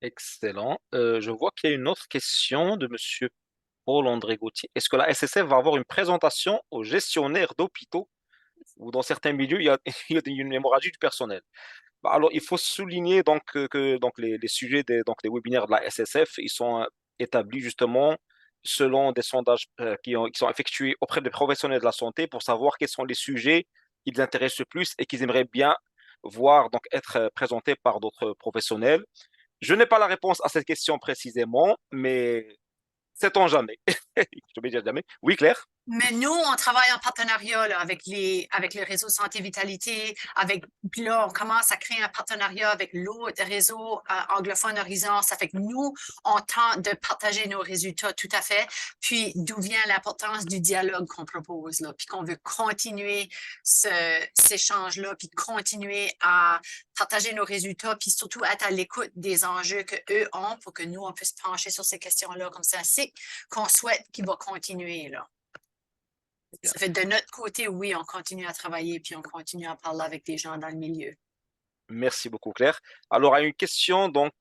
Excellent. Je vois qu'il y a une autre question de Monsieur Paul-André Gauthier. Est-ce que la SSF va avoir une présentation aux gestionnaires d'hôpitaux ou dans certains milieux, il y a une hémorragie du personnel? Bah, alors, il faut souligner donc que donc les sujets donc des webinaires de la SSF, ils sont établis justement selon des sondages qui sont effectués auprès des professionnels de la santé pour savoir quels sont les sujets qui les intéressent le plus et qu'ils aimeraient bien voir donc être présentés par d'autres professionnels. Je n'ai pas la réponse à cette question précisément, mais sait-on jamais? Je vais dire jamais. Oui, Claire? Mais nous, on travaille en partenariat là, avec le réseau Santé Vitalité. Puis là, on commence à créer un partenariat avec l'autre réseau anglophone Horizon. Ça fait que nous, on tente de partager nos résultats tout à fait. Puis d'où vient l'importance du dialogue qu'on propose, là, puis qu'on veut continuer cet échange-là, puis continuer à partager nos résultats, puis surtout être à l'écoute des enjeux qu'eux ont pour que nous, on puisse pencher sur ces questions-là. Comme ça, c'est qu'on souhaite qu'il va continuer, là. Bien. Ça fait de notre côté, oui, on continue à travailler puis on continue à parler avec des gens dans le milieu. Merci beaucoup, Claire. Alors, il y a une question donc,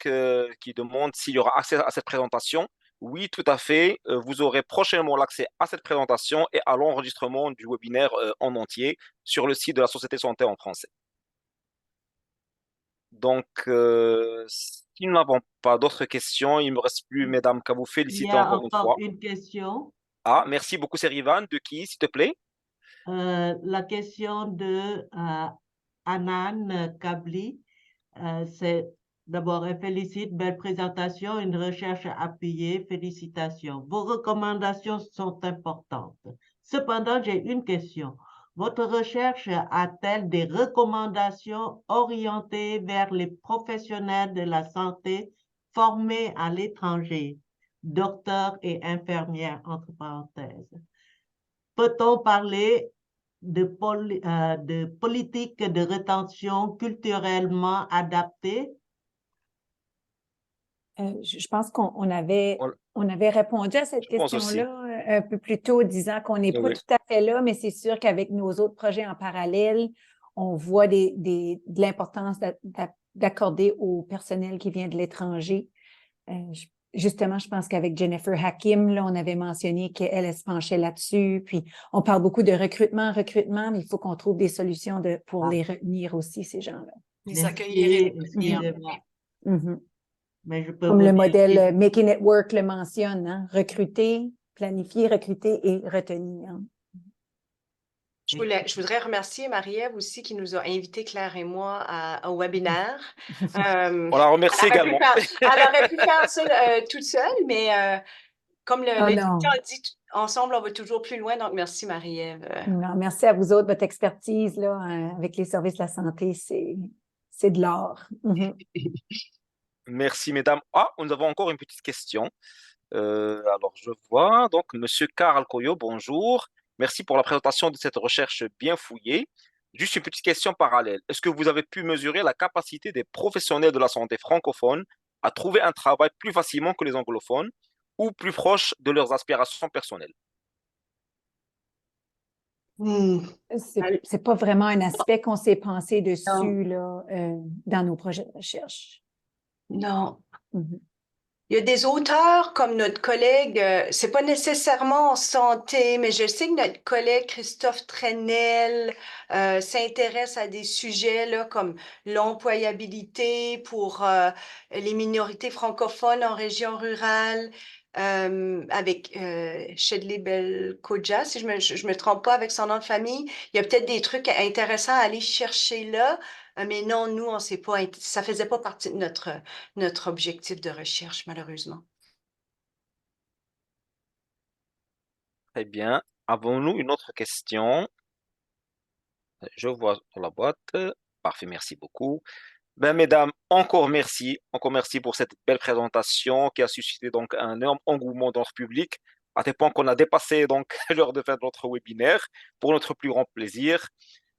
qui demande s'il y aura accès à cette présentation. Oui, tout à fait. Vous aurez prochainement l'accès à cette présentation et à l'enregistrement du webinaire en entier sur le site de la Société Santé en français. Donc, si nous n'avons pas d'autres questions, il ne me reste plus, mesdames, qu'à vous Il y féliciter a encore une encore fois. une question. Ah, merci beaucoup, c'est Rivan. De qui, s'il te plaît? La question de Anan Kabli, c'est d'abord, elle félicite, belle présentation, une recherche appuyée, félicitations. Vos recommandations sont importantes. Cependant, j'ai une question. Votre recherche a-t-elle des recommandations orientées vers les professionnels de la santé formés à l'étranger, docteurs et infirmières, entre parenthèses? Peut-on parler de politique de rétention culturellement adaptée? Je pense qu'on avait, Voilà. on avait répondu à cette Je pense aussi. question-là un peu plus tôt, disant qu'on n'est pas Oui. tout à fait là, mais c'est sûr qu'avec nos autres projets en parallèle, on voit de l'importance d'accorder au personnel qui vient de l'étranger. Justement, je pense qu'avec Jennifer Hakim, là, on avait mentionné qu'elle se penchait là-dessus. Puis, on parle beaucoup de recrutement, mais il faut qu'on trouve des solutions pour les retenir aussi, ces gens-là. Les accueillir et les retenir. Excusez-moi. Mhm. Mais je peux Comme vous le dire modèle que- Making It Work le mentionne, hein? Recruter, planifier, recruter et retenir. Je voudrais remercier Marie-Ève aussi qui nous a invités, Claire et moi, au webinaire. On la remercie également. Elle aurait pu faire ça toute seule, mais comme Oh l'invitation non. a dit, ensemble, on va toujours plus loin. Donc, merci Marie-Ève. Non, merci à vous autres, votre expertise là, avec les services de la santé, c'est de l'or. Mhm. Merci, mesdames. Ah, nous avons encore une petite question. Alors, je vois. Donc, Monsieur Karl Koyo, bonjour. Merci pour la présentation de cette recherche bien fouillée. Juste une petite question parallèle. Est-ce que vous avez pu mesurer la capacité des professionnels de la santé francophones à trouver un travail plus facilement que les anglophones ou plus proche de leurs aspirations personnelles? C'est pas vraiment un aspect qu'on s'est pensé dessus là, dans nos projets de recherche. Non. Mhm. Il y a des auteurs comme notre collègue, c'est pas nécessairement en santé, mais je sais que notre collègue Christophe Trenel s'intéresse à des sujets là, comme l'employabilité pour les minorités francophones en région rurale, avec Shedley Belkoja, si je me trompe pas avec son nom de famille. Il y a peut-être des trucs intéressants à aller chercher là, mais non, nous, on sait pas, ça faisait pas partie de notre objectif de recherche, malheureusement. Très bien. Avons-nous une autre question? Je vois sur la boîte. Parfait, merci beaucoup. Ben, mesdames, encore merci. Encore merci pour cette belle présentation qui a suscité donc un énorme engouement dans notre public, à tel point qu'on a dépassé donc l'heure de fin de notre webinaire pour notre plus grand plaisir.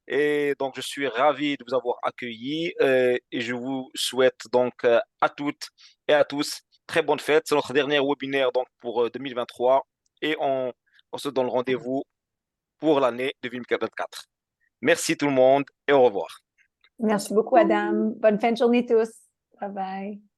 Et donc, je suis ravi de vous avoir accueillis et je vous souhaite donc à toutes et à tous très bonne fête. C'est notre dernier webinaire donc pour 2023 et on se donne rendez-vous pour l'année 2024. Merci tout le monde et au revoir. Merci beaucoup, Adam. Bonne fin de journée tous. Bye bye.